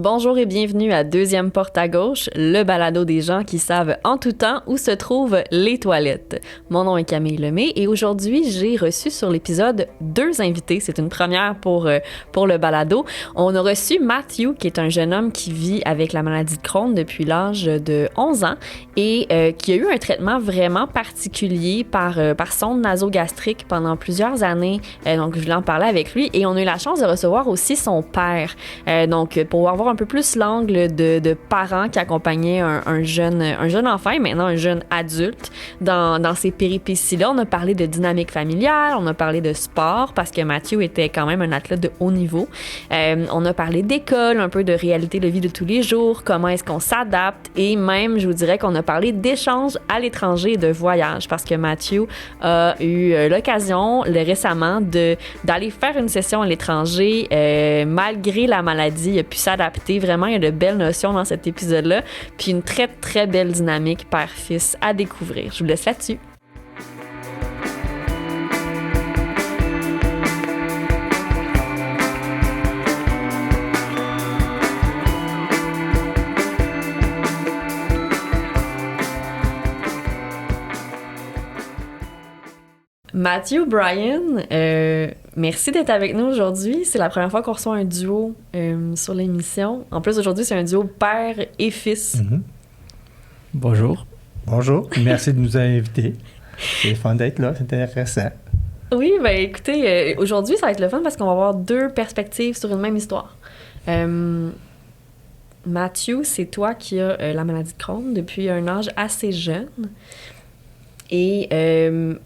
Bonjour et bienvenue à Deuxième Porte à gauche, le balado des gens qui savent en tout temps où se trouvent les toilettes. Mon nom est Camille Lemay et aujourd'hui, j'ai reçu sur l'épisode 2 invités. C'est une première pour le balado. On a reçu Matthew, qui est un jeune homme qui vit avec la maladie de Crohn depuis l'âge de 11 ans et qui a eu un traitement vraiment particulier par sonde nasogastrique pendant plusieurs années. Donc, je voulais en parler avec lui et on a eu la chance de recevoir aussi son père. Donc, pour avoir un peu plus l'angle de parents qui accompagnaient un jeune enfant et maintenant un jeune adulte dans ces péripéties-là. On a parlé de dynamique familiale, on a parlé de sport parce que Matthew était quand même un athlète de haut niveau. On a parlé d'école, un peu de réalité de vie de tous les jours, comment est-ce qu'on s'adapte et même, je vous dirais qu'on a parlé d'échanges à l'étranger et de voyage parce que Matthew a eu l'occasion récemment d'aller faire une session à l'étranger malgré la maladie. Il a pu s'adapter. Vraiment, il y a de belles notions dans cet épisode-là. Puis une très, très belle dynamique père-fils à découvrir. Je vous laisse là-dessus. Matthew, Brian, merci d'être avec nous aujourd'hui. C'est la première fois qu'on reçoit un duo sur l'émission. En plus, aujourd'hui, c'est un duo père et fils. Mm-hmm. Bonjour. Bonjour. Merci de nous inviter. C'est fun d'être là, c'est intéressant. Oui, ben écoutez, aujourd'hui, ça va être le fun parce qu'on va avoir deux perspectives sur une même histoire. Matthew, c'est toi qui as la maladie de Crohn depuis un âge assez jeune. Et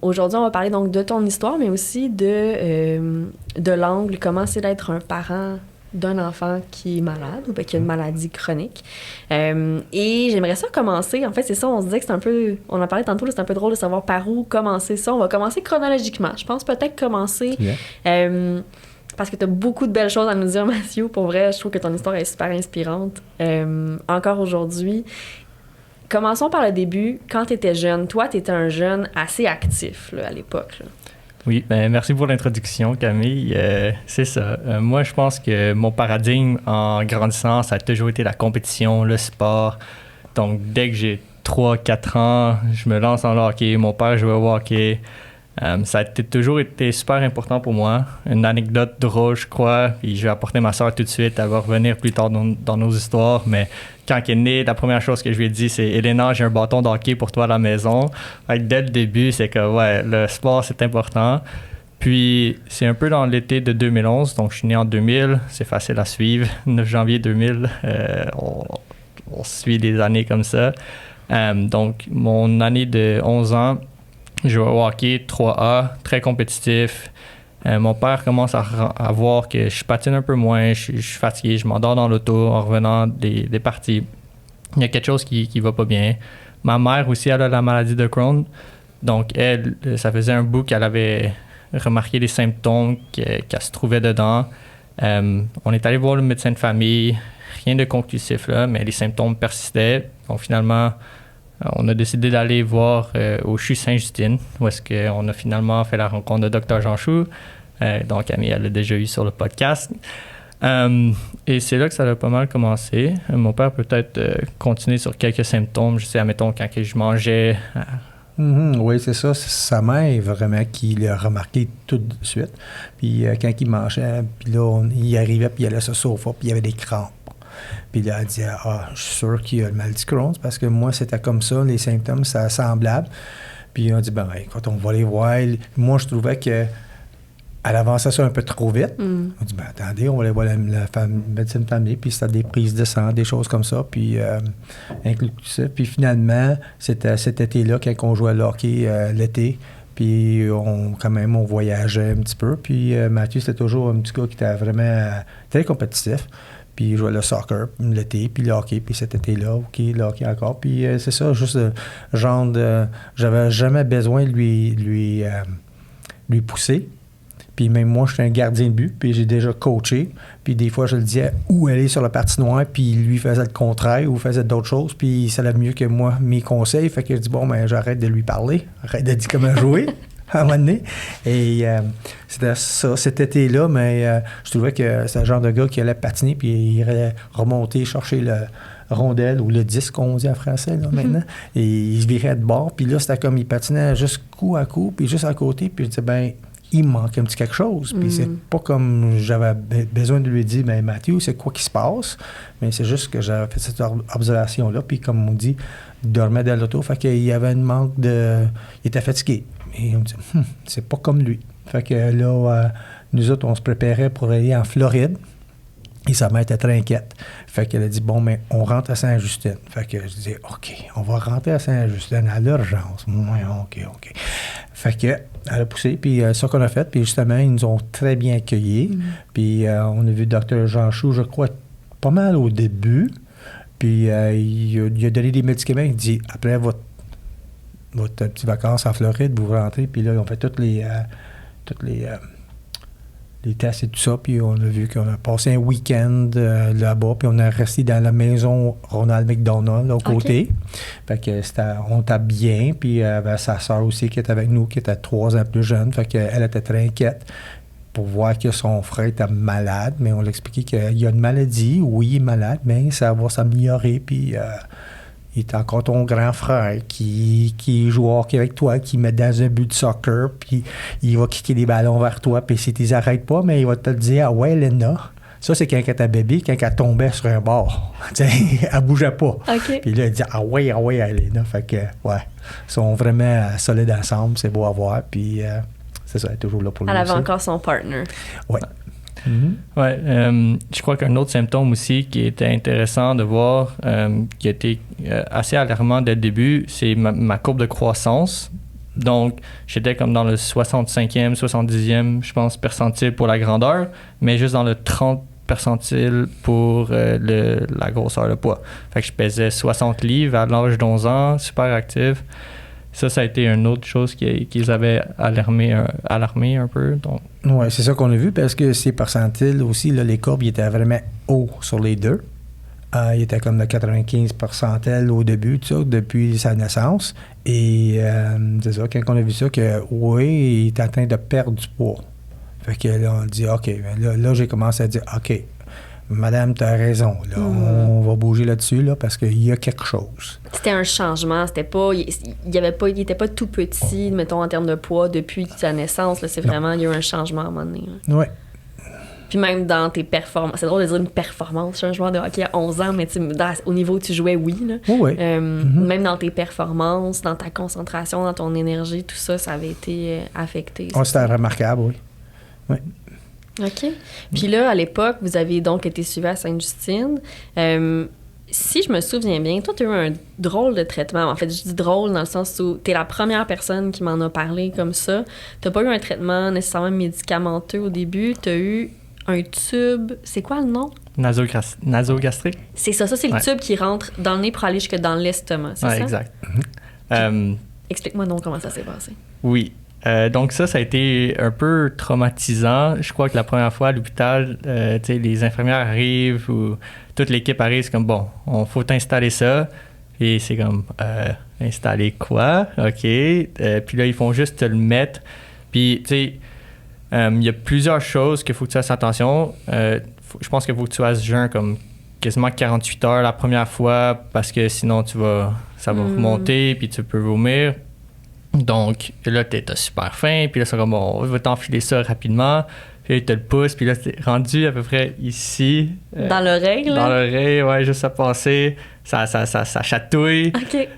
aujourd'hui, on va parler donc de ton histoire, mais aussi de l'angle, comment c'est d'être un parent d'un enfant qui est malade ou qui a une maladie chronique. Et j'aimerais ça commencer, en fait, c'est ça, on se disait que c'est un peu, on en parlait tantôt, là, c'est un peu drôle de savoir par où commencer ça. On va commencer chronologiquement. Je pense peut-être commencer... parce que tu as beaucoup de belles choses à nous dire, Matthew. Pour vrai, je trouve que ton histoire est super inspirante. Encore aujourd'hui... Commençons par le début. Quand tu étais jeune, toi, tu étais un jeune assez actif là, à l'époque. Là. Oui, ben merci pour l'introduction, Camille. C'est ça. Moi, je pense que mon paradigme en grandissant, ça a toujours été la compétition, le sport. Donc, dès que j'ai 3-4 ans, je me lance dans le hockey. Mon père jouait au hockey. Ça a toujours été super important pour moi. Une anecdote drôle, je crois, puis je vais apporter ma soeur tout de suite. Elle va revenir plus tard dans nos histoires, mais quand elle est née, la première chose que je lui ai dit, c'est « Elena, j'ai un bâton de hockey pour toi à la maison. » Dès le début, c'est que ouais, le sport, c'est important. Puis, c'est un peu dans l'été de 2011, donc je suis né en 2000, c'est facile à suivre. 9 janvier 2000, on suit les années comme ça. Donc, mon année de 11 ans, je joue au hockey 3A, très compétitif. Mon père commence à voir que je patine un peu moins, je suis fatigué, je m'endors dans l'auto en revenant des parties. Il y a quelque chose qui va pas bien. Ma mère aussi, elle a la maladie de Crohn. Donc, elle, ça faisait un bout qu'elle avait remarqué les symptômes qu'elle se trouvait dedans. On est allé voir le médecin de famille, rien de conclusif là, mais les symptômes persistaient. Donc, finalement... on a décidé d'aller voir au CHU Sainte-Justine, où est-ce qu'on a finalement fait la rencontre de Dr. Jean Chou. Donc, Camille, elle l'a déjà eu sur le podcast. Et c'est là que ça a pas mal commencé. Mon père peut-être continuer sur quelques symptômes. Je sais, admettons, quand je mangeais... Oui, c'est ça. C'est sa mère, vraiment, qui l'a remarqué tout de suite. Puis quand il mangeait, puis là, il arrivait, puis il allait sur le sofa, puis il y avait des crampes. Puis là, elle disait « Ah, je suis sûr qu'il y a le maladie de Crohn, parce que moi, c'était comme ça, les symptômes, c'est semblable. » Puis on dit « Ben, écoute, on va les voir. » Moi, je trouvais qu'elle avançait ça un peu trop vite. On dit « Ben, attendez, on va aller voir la médecine de famille. » Puis c'était des prises de sang, des choses comme ça, puis inclusif. Puis finalement, c'était cet été-là, quand on jouait à hockey l'été, puis quand même, on voyageait un petit peu. Puis Mathieu, c'était toujours un petit gars qui était vraiment très compétitif. Puis il jouait le soccer l'été, puis le hockey, puis cet été-là, OK, le hockey encore. Puis c'est ça, juste genre de... J'avais jamais besoin de lui pousser. Puis même moi, je suis un gardien de but, puis j'ai déjà coaché. Puis des fois, je le disais où aller sur la patinoire, puis lui faisait le contraire ou faisait d'autres choses. Puis il savait mieux que moi mes conseils. Fait que je dis, bon, ben j'arrête de lui parler, arrête de dire comment jouer. à un moment donné. Et c'était ça, cet été-là, mais je trouvais que c'était le genre de gars qui allait patiner, puis il allait remonter, chercher le rondelle ou le disque, on dit en français, là, maintenant. Et il se virait de bord, puis là, c'était comme il patinait juste coup à coup, puis juste à côté, puis je disais, ben il me manque un petit quelque chose. Puis c'est pas comme j'avais besoin de lui dire, ben Mathieu, c'est quoi qui se passe? Mais c'est juste que j'avais fait cette observation-là. Puis comme on dit, il dormait dans l'auto. Fait qu'il y avait un manque de... Il était fatigué. Et on me dit, c'est pas comme lui. Fait que là, nous autres, on se préparait pour aller en Floride. Et sa mère était très inquiète. Fait qu'elle a dit, bon, mais on rentre à Saint-Justine. Fait que je dis, OK, on va rentrer à Saint-Justine à l'urgence. OK. Fait que elle a poussé, puis ça qu'on a fait. Puis justement, ils nous ont très bien accueillis. Puis on a vu le docteur Jean Chou, je crois, pas mal au début. Puis il a donné des médicaments. Il dit, après votre petite vacances en Floride, vous rentrez. Puis là, ils ont fait toutes les tests et tout ça, puis on a vu qu'on a passé un week-end là-bas, puis on est resté dans la maison Ronald McDonald, là, au côté. Fait que on était bien, puis sa soeur aussi qui était avec nous, qui était 3 ans plus jeune, fait qu'elle était très inquiète pour voir que son frère était malade, mais on l'expliquait qu'il y a une maladie, oui, il est malade, mais ça va s'améliorer, puis... il est encore ton grand frère qui joue au hockey avec toi, qui met dans un but de soccer, puis il va kicker des ballons vers toi, puis si tu les arrêtes pas, mais il va te dire « Ah ouais, Léna, ça c'est quand elle était bébé, quand elle tombait sur un bord. Elle bougeait pas. Okay. Puis là, elle dit « Ah ouais, Léna. » Fait que, ouais, ils sont vraiment solides ensemble, c'est beau à voir, puis c'est ça, elle est toujours là pour lui. Elle avait encore son partner. Ouais. Ouais, je crois qu'un autre symptôme aussi qui était intéressant de voir, qui a été assez alarmant dès le début, c'est ma courbe de croissance. Donc, j'étais comme dans le 65e, 70e, je pense, percentile pour la grandeur, mais juste dans le 30 percentile pour la grosseur, le poids. Fait que je pesais 60 livres à l'âge d'11 ans, super actif. Ça a été une autre chose qu'ils avaient alarmé un peu. Oui, c'est ça qu'on a vu parce que ces percentiles aussi, là, les courbes, ils étaient vraiment hauts sur les deux. Il était comme de 95 percentile au début, tout ça, depuis sa naissance. Et c'est ça, quand on a vu ça, que oui, il est en train de perdre du poids. Fait que là, on dit, OK, là j'ai commencé à dire, OK, Madame, tu as raison. Là, on va bouger là-dessus là, parce qu'il y a quelque chose. C'était un changement. C'était pas, il n'était pas tout petit, mettons, en termes de poids depuis sa naissance. Là, c'est vraiment, il y a eu un changement à un moment donné. Oui. Puis même dans tes performances. C'est drôle de dire une performance. Je suis un joueur de hockey à 11 ans, mais au niveau où tu jouais, oui. Là. Oui. Même dans tes performances, dans ta concentration, dans ton énergie, tout ça, ça avait été affecté. C'était remarquable, oui. Oui. OK. Puis là, à l'époque, vous avez donc été suivi à Sainte-Justine. Si je me souviens bien, toi, tu as eu un drôle de traitement. En fait, je dis drôle dans le sens où tu es la première personne qui m'en a parlé comme ça. Tu n'as pas eu un traitement nécessairement médicamenteux au début. Tu as eu un tube. C'est quoi le nom? Nasogastrique. C'est ça. Ça, c'est le tube qui rentre dans le nez pour aller jusque dans l'estomac. C'est ça? Exact. Explique-moi donc comment ça s'est passé. Oui. Donc ça a été un peu traumatisant. Je crois que la première fois à l'hôpital, les infirmières arrivent ou toute l'équipe arrive, c'est comme, bon, on faut installer ça. Et c'est comme, installer quoi? OK. Puis là, ils font juste te le mettre. Puis, tu sais, il y a plusieurs choses qu'il faut que tu fasses attention. Je pense qu'il faut que tu fasses jeûne comme quasiment 48 heures la première fois parce que sinon, ça va remonter puis tu peux vomir. Donc, là, t'as super faim, puis là, c'est comme, bon, on va t'enfiler ça rapidement, puis là, il te le pousse, puis là, t'es rendu à peu près ici. Dans l'oreille, là? Dans l'oreille, ouais, juste à passer, ça chatouille. OK.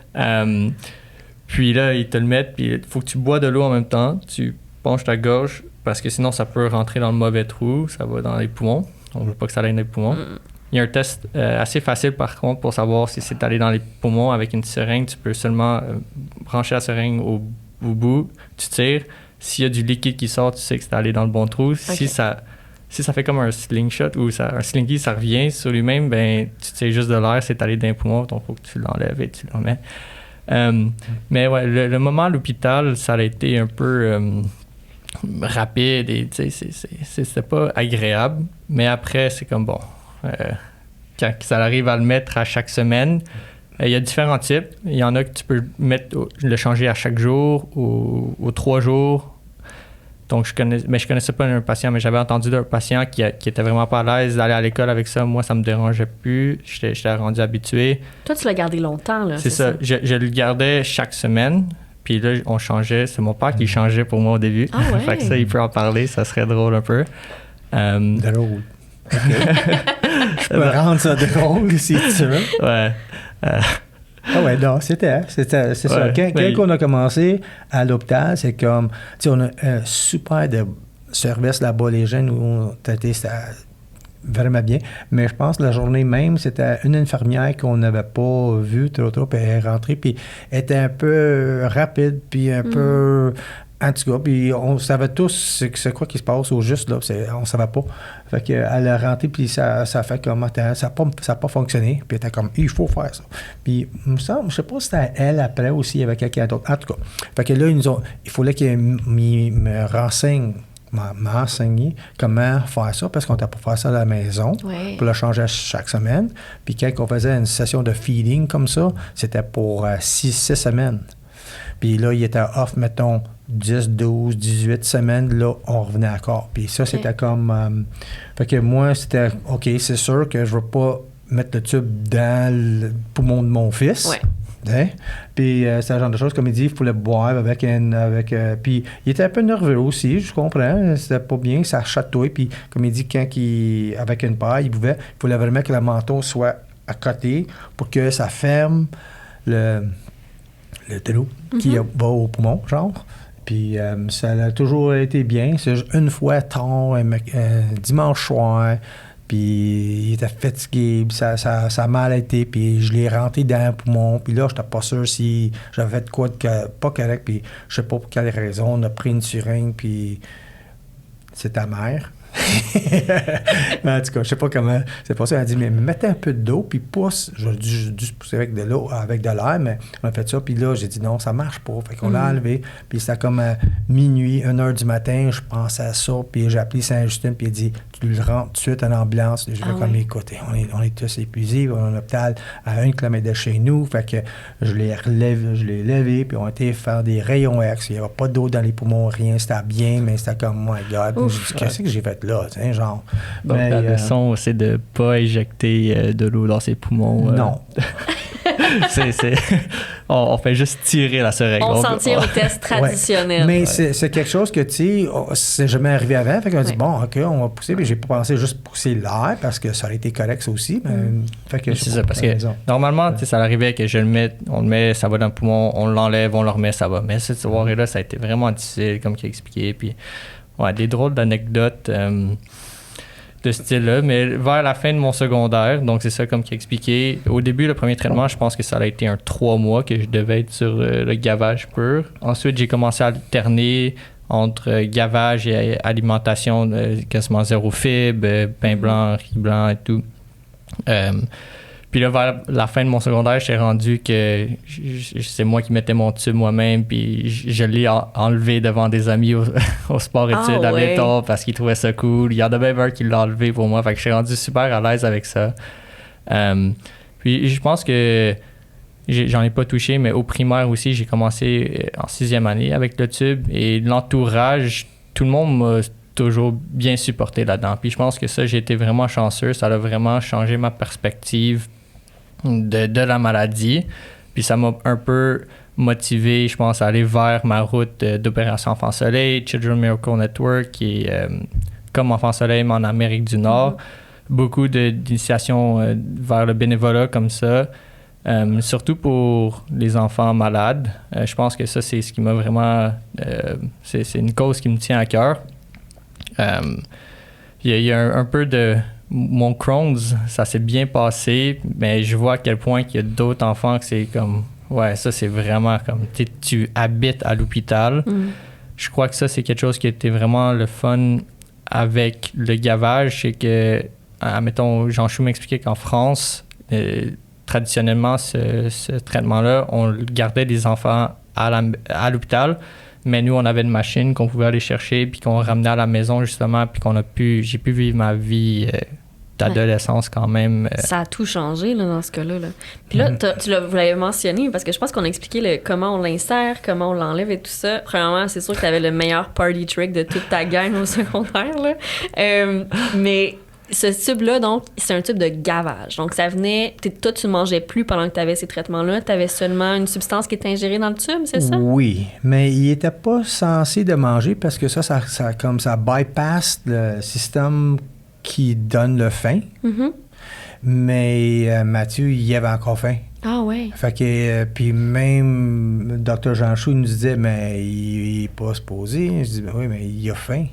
Puis là, ils te le mettent, puis il faut que tu bois de l'eau en même temps, tu penches ta gorge, parce que sinon, ça peut rentrer dans le mauvais trou, ça va dans les poumons. On veut pas que ça aille dans les poumons. Il y a un test assez facile, par contre, pour savoir si c'est allé dans les poumons avec une seringue. Tu peux seulement brancher la seringue au bout, tu tires. S'il y a du liquide qui sort, tu sais que c'est allé dans le bon trou. Okay. Si ça fait comme un slingshot ou un slinky, ça revient sur lui-même, ben tu tires juste de l'air, c'est allé dans les poumons, donc il faut que tu l'enlèves et tu le remets. Mais ouais, le moment à l'hôpital, ça a été un peu rapide et c'était pas agréable. Mais après, c'est comme bon... quand ça arrive à le mettre à chaque semaine, Il y a différents types. Il y en a que tu peux le changer à chaque jour ou 3 jours. Donc, je connaissais pas un patient, mais j'avais entendu d'un patient qui était vraiment pas à l'aise d'aller à l'école avec ça. Moi, ça me dérangeait plus. J'étais rendu habitué. Toi, tu l'as gardé longtemps, là. C'est ça. Je le gardais chaque semaine. Puis là, on changeait. C'est mon père qui changeait pour moi au début. Ah ouais? Fait que ça, il peut en parler. Ça serait drôle un peu. Drôle. Je peux rendre ça drôle, si tu veux. Ouais. Ah ouais, non, c'est ça. Quand on a commencé à l'hôpital, c'est comme, tu sais, on a un super de service là-bas, les gens nous ont traité ça vraiment bien, mais je pense que la journée même, c'était une infirmière qu'on n'avait pas vue trop, puis elle est rentrée, puis elle était un peu rapide, puis un peu... En tout cas, puis on savait tous c'est quoi qui se passe au juste, là, on savait pas. Fait qu'elle est rentrée, puis ça fait comme, ça n'a pas fonctionné, puis elle était comme, il faut faire ça. Puis, il me semble, je sais pas si c'était elle après aussi, avec quelqu'un d'autre. En tout cas, fait que là, il fallait qu'elle me renseigne, m'enseigner comment faire ça, parce qu'on n'était pas faire ça à la maison, pour le changer chaque semaine. Puis quand on faisait une session de feeding comme ça, c'était pour 6 semaines. Puis là, il était off, mettons, 10, 12, 18 semaines, là, on revenait à corps. Puis ça, c'était comme... fait que moi, c'était, OK, c'est sûr que je ne veux pas mettre le tube dans le poumon de mon fils. Ouais. Hein? Puis c'est le genre de choses, comme il dit, il fallait boire puis il était un peu nerveux aussi, je comprends, c'était pas bien, ça chatouille. Puis comme il dit, avec une paille, il fallait vraiment que le menton soit à côté pour que ça ferme le trou qui va au poumon, genre. Puis ça a toujours été bien. C'est juste une fois tard, un dimanche soir, puis il était fatigué, puis ça a mal été, puis je l'ai rentré dans le poumon, puis là, j'étais pas sûr si j'avais fait de quoi pas correct, puis je sais pas pour quelle raison, on a pris une seringue, puis c'est ta mère. En tout cas, je sais pas comment c'est passé. Elle a dit, mais mettez un peu d'eau, puis pousse. J'aurais dû pousser avec de l'eau, avec de l'air, mais on a fait ça. Puis là, j'ai dit, non, ça marche pas. Fait qu'on l'a enlevé. Puis c'était comme à minuit, 1h du matin, je pensais à ça. Puis j'ai appelé Saint-Justin, puis il a dit, tu le rentres tout de suite en ambulance. Je vais comme, écoutez, on est tous épuisés. On est à l'hôpital à 1 km de chez nous. Fait que je l'ai levé, puis on a été faire des rayons X. Il n'y avait pas d'eau dans les poumons, rien. C'était bien, mais c'était comme, my God. J'ai dit, qu'est-ce que j'ai fait là? Genre. Donc, la leçon, c'est de ne pas éjecter de l'eau dans ses poumons. Non. On fait juste tirer la seringue. On s'en tient au test traditionnel. Mais c'est quelque chose que, tu sais, c'est jamais arrivé avant. Fait qu'on dit, bon, OK, on va pousser. Mais j'ai pas pensé juste pousser l'air parce que ça aurait été correct, ça aussi. Mais, fait que c'est ça, parce que normalement, ça arrivait que on le met, ça va dans le poumon, on l'enlève, on le remet, ça va. Mais cette soirée-là, ça a été vraiment difficile, comme il a expliqué. Puis, des drôles d'anecdotes de ce style-là, mais vers la fin de mon secondaire, donc c'est ça comme qui a expliqué. Au début, le premier traitement, je pense que ça a été un 3 mois que je devais être sur le gavage pur. Ensuite, j'ai commencé à alterner entre gavage et alimentation quasiment zéro fibre, pain blanc, riz blanc et tout. Puis là, vers la fin de mon secondaire, j'étais rendu que c'est moi qui mettais mon tube moi-même, puis je l'ai enlevé devant des amis au sport-études à Béton parce qu'ils trouvaient ça cool. Il y en a même un qui l'a enlevé pour moi, fait que je suis rendu super à l'aise avec ça. Puis je pense que j'en ai pas touché, mais au primaire aussi, j'ai commencé en 6e année avec le tube, et l'entourage, tout le monde m'a toujours bien supporté là-dedans. Puis je pense que ça, j'ai été vraiment chanceux. Ça a vraiment changé ma perspective de la maladie. Puis ça m'a un peu motivé, je pense, à aller vers ma route d'Opération Enfant Soleil, Children's Miracle Network, qui est comme Enfant Soleil, mais en Amérique du Nord. Beaucoup d'initiations vers le bénévolat comme ça. Surtout pour les enfants malades. Je pense que ça, c'est ce qui m'a vraiment... c'est une cause qui me tient à cœur. Il y a un peu de... Mon Crohn's, ça s'est bien passé, mais je vois à quel point qu'il y a d'autres enfants que c'est comme... Ouais, ça, c'est vraiment comme... Tu habites à l'hôpital. Je crois que ça, c'est quelque chose qui a été vraiment le fun avec le gavage. C'est que, admettons, Jean-Chou m'expliquait qu'en France, traditionnellement, ce traitement-là, on gardait les enfants à l'hôpital. Mais nous, on avait une machine qu'on pouvait aller chercher, puis qu'on ramenait à la maison, justement, puis j'ai pu vivre ma vie d'adolescence quand même. Ça a tout changé là, dans ce cas-là. Là. Puis là, vous l'avez mentionné, parce que je pense qu'on a expliqué comment on l'insère, comment on l'enlève et tout ça. Premièrement, c'est sûr que tu avais le meilleur party trick de toute ta gang au secondaire. Là. Mais ce tube-là, donc, c'est un tube de gavage. Donc, ça venait... Toi, tu ne mangeais plus pendant que tu avais ces traitements-là. Tu avais seulement une substance qui était ingérée dans le tube, c'est ça? Oui, mais il n'était pas censé de manger parce que ça bypass le système qui donne le faim. Mm-hmm. Mais Mathieu, il avait encore faim. Ah ouais. Fait que, puis même le Dr. Jean Chou nous disait, mais il n'est pas supposé. Je dis, ben oui, mais il a faim.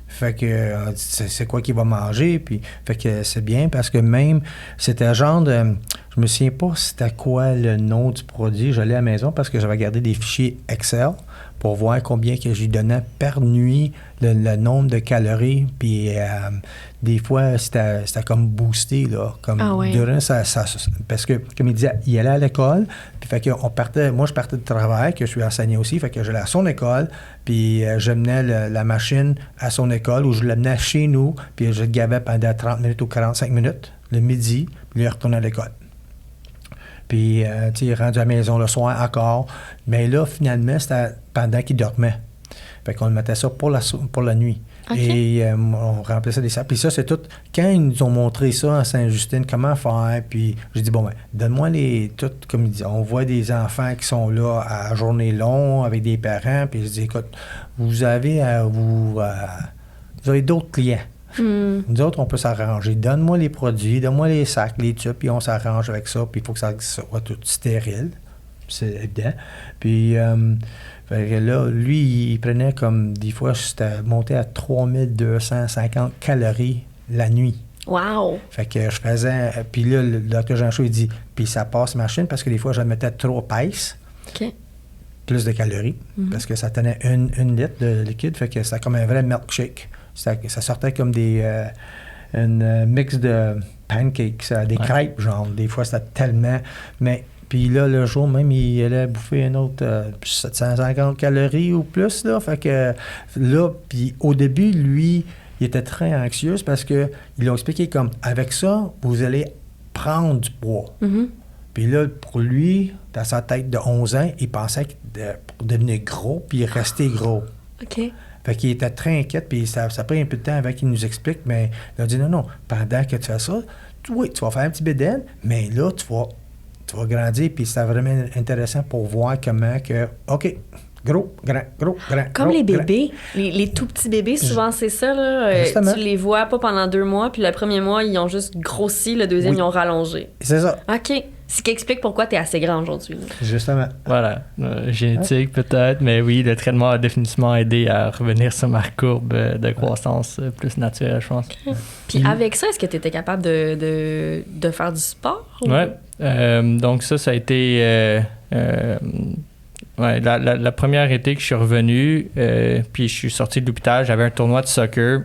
Fait que, on dit, c'est quoi qu'il va manger? Puis, fait que c'est bien parce que même, c'était genre de... Je me souviens pas c'était quoi le nom du produit. J'allais à la maison parce que j'avais gardé des fichiers Excel pour voir combien que je lui donnais par nuit, le nombre de calories. Puis, des fois, c'était comme boosté, là. Comme durant parce que, comme il disait, il allait à l'école. Puis, fait que moi, je partais de travail, que je suis enseignant aussi. Fait que j'allais à son école. Puis, je menais la machine à son école ou je l'amenais chez nous. Puis, je le gavais pendant 30 minutes ou 45 minutes, le midi. Puis, il retournait à l'école. Puis, tu sais, il est rendu à la maison le soir encore. Mais là, finalement, c'était pendant qu'il dormait. Fait qu'on le mettait ça pour la nuit. Okay. Et on remplaçait des sacs. Puis ça, c'est tout. Quand ils nous ont montré ça à Sainte-Justine, comment faire, puis j'ai dit, bon, ben, donne-moi toutes, comme ils disent, on voit des enfants qui sont là à journée longue avec des parents, puis je dis, écoute, vous avez d'autres clients. Nous autres, on peut s'arranger. Donne-moi les produits, donne-moi les sacs, les tubes, puis on s'arrange avec ça, puis il faut que ça soit tout stérile. C'est évident. Puis, fait que là, lui, il prenait comme, des fois, c'était monté à 3250 calories la nuit. Wow! Fait que je faisais... Puis là, le Dr. Jean Chou, il dit, puis ça passe machine, parce que des fois, je le mettais trop épaisse. OK. Plus de calories, parce que ça tenait une litre de liquide, fait que c'était comme un vrai milkshake. Ça sortait comme un mix de pancakes, des crêpes, genre. Des fois, c'était tellement... Mais... Puis là, le jour même, il allait bouffer un autre 750 calories ou plus, là. Fait que là, puis au début, lui, il était très anxieux parce qu'ils l'ont expliqué comme, avec ça, vous allez prendre du poids. Mm-hmm. Puis là, pour lui, dans sa tête de 11 ans, il pensait pour devenir gros, puis rester gros. OK. Fait qu'il était très inquiet, puis ça a pris un peu de temps avant qu'il nous explique, mais il a dit, non, pendant que tu fais ça, oui, tu vas faire un petit bédaine, mais là, tu vas grandir, puis c'était vraiment intéressant pour voir comment que, OK, gros, grand. Comme gros, les bébés, les tout petits bébés, souvent c'est ça, là. Tu les vois pas pendant 2 mois, puis le premier mois, ils ont juste grossi, le deuxième, ils ont rallongé. C'est ça. OK. Ce qui explique pourquoi tu es assez grand aujourd'hui. Là. Justement. Voilà. Génétique peut-être, mais oui, le traitement a définitivement aidé à revenir sur ma courbe de croissance plus naturelle, je pense. Okay. Puis avec ça, est-ce que tu étais capable de faire du sport? Oui. Donc ça a été... la première été que je suis revenu, puis je suis sorti de l'hôpital, j'avais un tournoi de soccer,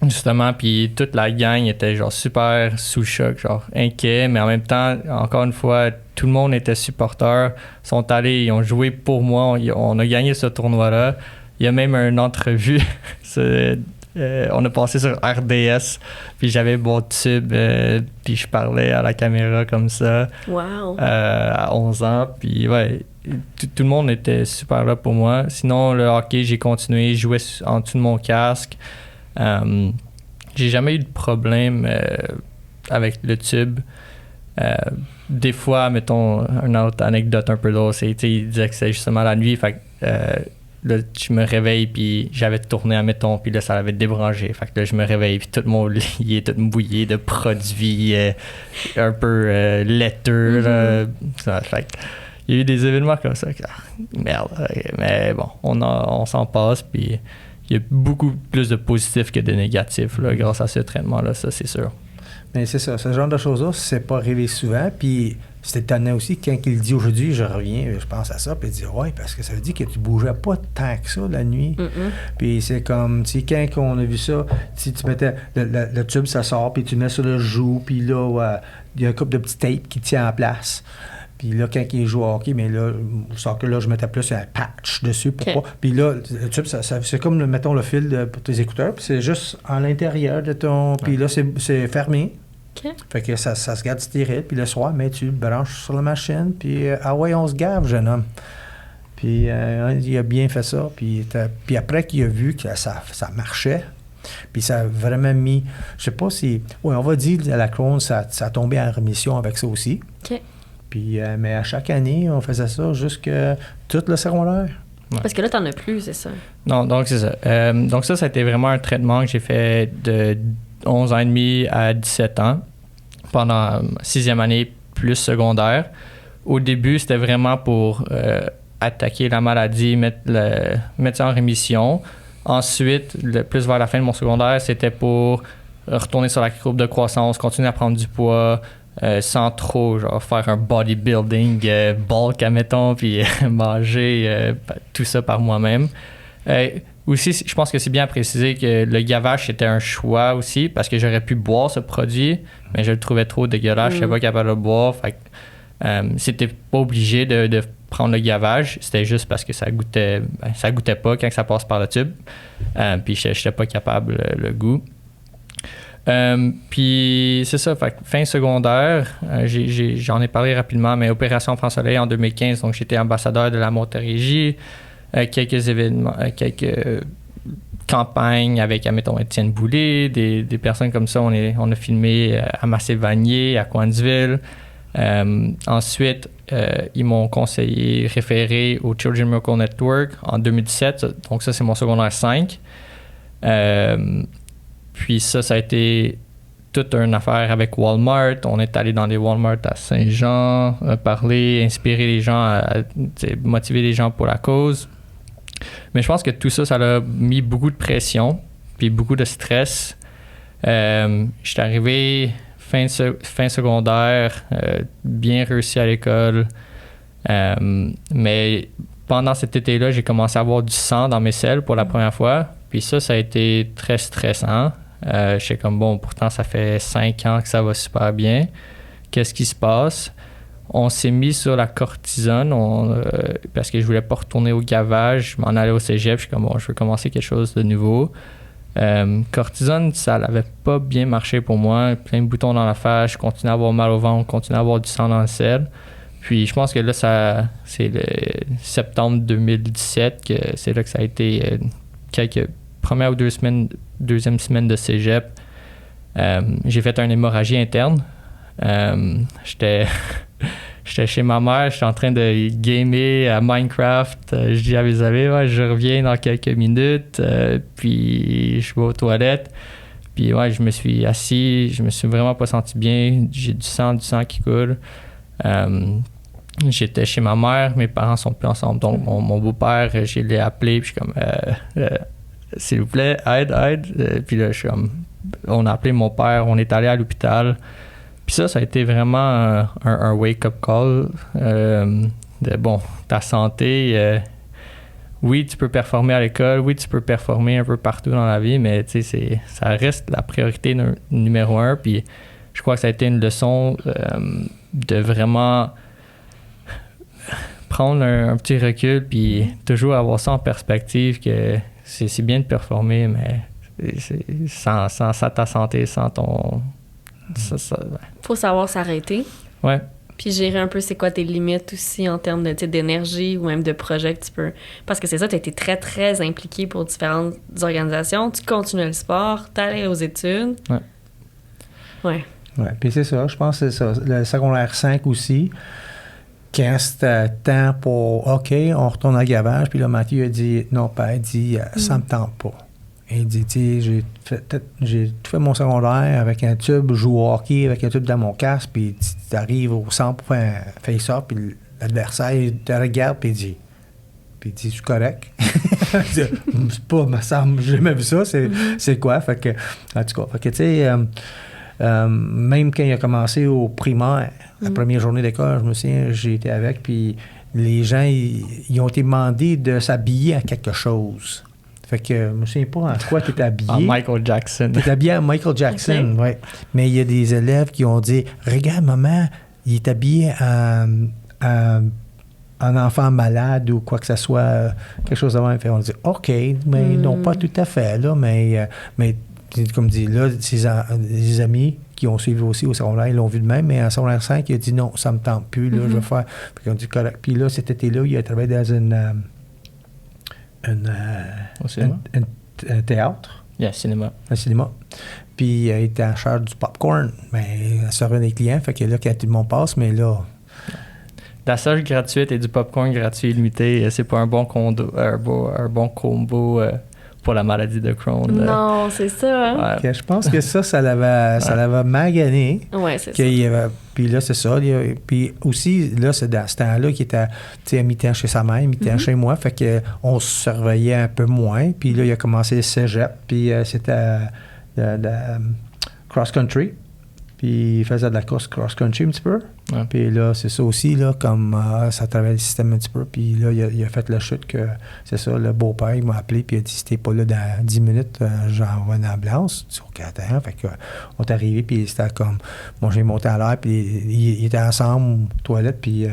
justement, puis toute la gang était genre super sous choc, genre inquiet, mais en même temps, encore une fois, tout le monde était supporter, sont allés, ils ont joué pour moi, on a gagné ce tournoi-là. Il y a même une entrevue, on a passé sur RDS, puis j'avais mon tube, puis je parlais à la caméra comme ça. Wow! À 11 ans, puis ouais, tout le monde était super là pour moi. Sinon, le hockey, j'ai continué, je jouais en dessous de mon casque. J'ai jamais eu de problème avec le tube. Des fois, mettons, une autre anecdote un peu drôle, il disait que c'est justement la nuit, fait que là, je me réveille, puis j'avais tourné à mettons, puis là, ça l'avait débranché. Fait que là, je me réveille, puis tout mon lit est tout mouillé de produits un peu laiteux. Là. Fait que, il y a eu des événements comme ça. Merde. Mais bon, on s'en passe, puis il y a beaucoup plus de positifs que de négatifs là, grâce à ce traitement-là, ça, c'est sûr. Mais c'est ça, ce genre de choses-là, c'est pas arrivé souvent. Puis c'est étonnant aussi, quand il dit aujourd'hui, je reviens, je pense à ça, puis il dit, ouais, parce que ça veut dire que tu bougeais pas tant que ça la nuit. Puis c'est comme, tu sais, quand on a vu ça, tu mettais le tube, ça sort, puis tu mets sur le joue, puis là, il y a un couple de petits tapes qui tient en place. Puis là, quand il joue au hockey, mais là, au soccer, là, je mettais plus un patch dessus. Pour OK. pas. Puis là, le tube, c'est comme, mettons, le fil pour tes écouteurs. Puis c'est juste à l'intérieur de ton... Puis là, c'est fermé. OK. Fait que ça se garde stérile. Puis le soir, mais tu le branches sur la machine. Puis, ah ouais, on se gave, jeune homme. Puis il a bien fait ça. Puis après qu'il a vu que ça marchait, puis ça a vraiment mis... Je sais pas si... Oui, on va dire à la Crohn, ça a tombé en rémission avec ça aussi. OK. Puis, mais à chaque année, on faisait ça jusqu'à tout le secondaire. Ouais. Parce que là, t'en as plus, c'est ça? Non, donc c'est ça. Donc ça a été vraiment un traitement que j'ai fait de 11 ans et demi à 17 ans, pendant 6e année plus secondaire. Au début, c'était vraiment pour attaquer la maladie, mettre ça en rémission. Ensuite, plus vers la fin de mon secondaire, c'était pour retourner sur la courbe de croissance, continuer à prendre du poids, sans trop genre faire un bodybuilding bulk, admettons, puis manger tout ça par moi-même. Aussi, je pense que c'est bien à préciser que le gavage, c'était un choix aussi, parce que j'aurais pu boire ce produit, mais je le trouvais trop dégueulasse, je n'étais pas capable de le boire. Fait que, c'était pas obligé de prendre le gavage, c'était juste parce que ça goûtait pas quand ça passe par le tube. Puis je n'étais pas capable le goût. Puis c'est ça, fait que fin secondaire, j'en ai parlé rapidement, mais Opération France-Soleil en 2015, donc j'étais ambassadeur de la Montérégie, quelques événements, quelques campagnes avec, admettons, Étienne Boulay, des personnes comme ça, on a filmé à Massé-Vanier, à Coinsville. Ensuite, ils m'ont conseillé référé au Children's Miracle Network en 2017, donc ça c'est mon secondaire 5. Puis ça a été toute une affaire avec Walmart. On est allé dans des Walmart à Saint-Jean, parler, inspirer les gens, motiver les gens pour la cause. Mais je pense que tout ça, ça a mis beaucoup de pression, puis beaucoup de stress. J'étais arrivé fin secondaire, bien réussi à l'école. Mais pendant cet été-là, j'ai commencé à avoir du sang dans mes selles pour la première fois. Puis ça a été très stressant. J'étais comme, bon, pourtant, ça fait 5 ans que ça va super bien. Qu'est-ce qui se passe? On s'est mis sur la cortisone parce que je voulais pas retourner au gavage. Je m'en allais au cégep. Je suis comme, bon, je veux commencer quelque chose de nouveau. Cortisone, ça n'avait pas bien marché pour moi. Plein de boutons dans la face. Je continuais à avoir mal au ventre. Je continuais à avoir du sang dans le sel. Puis je pense que là, c'est le septembre 2017 que c'est là que ça a été quelques premières ou deuxième semaine de cégep. J'ai fait une hémorragie interne. J'étais chez ma mère, j'étais en train de gamer à Minecraft. Je dis à mes amis, ouais, je reviens dans quelques minutes. Puis je vais aux toilettes. Puis ouais, je me suis assis, je me suis vraiment pas senti bien. J'ai du sang qui coule. J'étais chez ma mère, mes parents sont plus ensemble. Donc mon beau-père, je l'ai appelé, puis je suis comme s'il vous plaît, aide. Puis là, on a appelé mon père, on est allé à l'hôpital. Puis ça a été vraiment un wake-up call de, bon, ta santé, oui, tu peux performer à l'école, oui, tu peux performer un peu partout dans la vie, mais tu sais, ça reste la priorité numéro 1. Puis je crois que ça a été une leçon de vraiment prendre un petit recul, puis toujours avoir ça en perspective, que c'est bien de performer, mais sans ta santé, sans ton... Faut savoir s'arrêter. Ouais. Puis gérer un peu c'est quoi tes limites aussi en termes d'énergie ou même de projet que tu peux... Parce que c'est ça, tu as été très, très impliqué pour différentes organisations. Tu continuais le sport, tu allais aux études. Ouais. Ouais, puis c'est ça, je pense que c'est ça. Le secondaire 5 aussi, quand c'était temps pour OK, on retourne à gavage, puis là, Mathieu a dit non, père, il dit ça me tente pas. Et il dit, tu sais, j'ai tout fait mon secondaire avec un tube, je joue au hockey avec un tube dans mon casque, puis tu arrives au centre pour faire un face-off, puis l'adversaire te regarde, puis il dit, c'est correct. C'est pas, me semble, j'ai jamais vu ça, c'est quoi? Fait que, en tout cas, tu sais, même quand il a commencé au primaire, la première journée d'école, je me souviens, j'ai été avec, puis les gens, ils ont été demandés de s'habiller à quelque chose. Fait que je me souviens pas en quoi tu étais habillé. En Michael Jackson. Tu étais habillé en Michael Jackson, oui. Mais il y a des élèves qui ont dit, regarde, maman, il est habillé un enfant malade ou quoi que ce soit, quelque chose de même. Fait, on dit, OK, mais non, pas tout à fait, là, mais comme dit, là, ses amis qui ont suivi aussi au secondaire, ils l'ont vu de même, mais en secondaire 5, il a dit, non, ça me tente plus, là, je vais faire... Puis on dit, correct. Puis là, cet été-là, il a travaillé dans un théâtre. Cinéma. Un cinéma. Puis il était en charge du popcorn. Mais ça servait des clients, fait que là, quand tout le monde passe, mais là... La sauce gratuite et du popcorn gratuit illimité, c'est pas un bon combo pour la maladie de Crohn. Non, c'est ça. Hein? Ouais. Je pense que ça l'avait magané. Oui, c'est ça. Puis là, c'est ça. Puis aussi, là, c'est dans ce temps-là qu'il était à mi-temps chez sa mère, mi-temps chez moi. Fait qu'on se surveillait un peu moins. Puis là, il a commencé le cégep. Puis c'était de cross-country. Puis il faisait de la course cross-country un petit peu. Ouais. Puis là, c'est ça aussi, là, comme ça travaille le système un petit peu. Puis là, il a fait la chute que, c'est ça, le beau-père, il m'a appelé, puis il a dit, si t'es pas là dans 10 minutes, j'envoie une ambulance. Je dis, OK, attends. Fait qu'on est arrivé, puis c'était comme, moi, j'ai monté à l'air, puis ils étaient ensemble aux toilettes, puis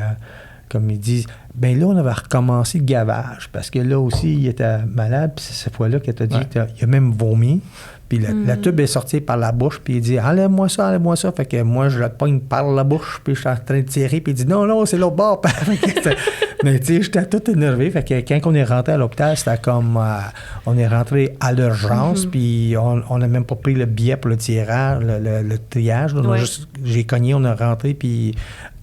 comme ils disent, bien là, on avait recommencé le gavage, parce que là aussi, il était malade, puis c'est cette fois-là qu'il t'a dit, il a même vomi. Puis la tube est sortie par la bouche, puis il dit « Enlève-moi ça, enlève-moi ça ». Fait que moi, je le pogne par la bouche, puis je suis en train de tirer, puis il dit « Non, non, c'est l'autre bord ». Mais tu sais, j'étais tout énervé. Fait que quand on est rentré à l'hôpital, c'était comme... on est rentré à l'urgence, puis on n'a même pas pris le billet pour le tirage, le triage. Là, j'ai cogné, on est rentré, puis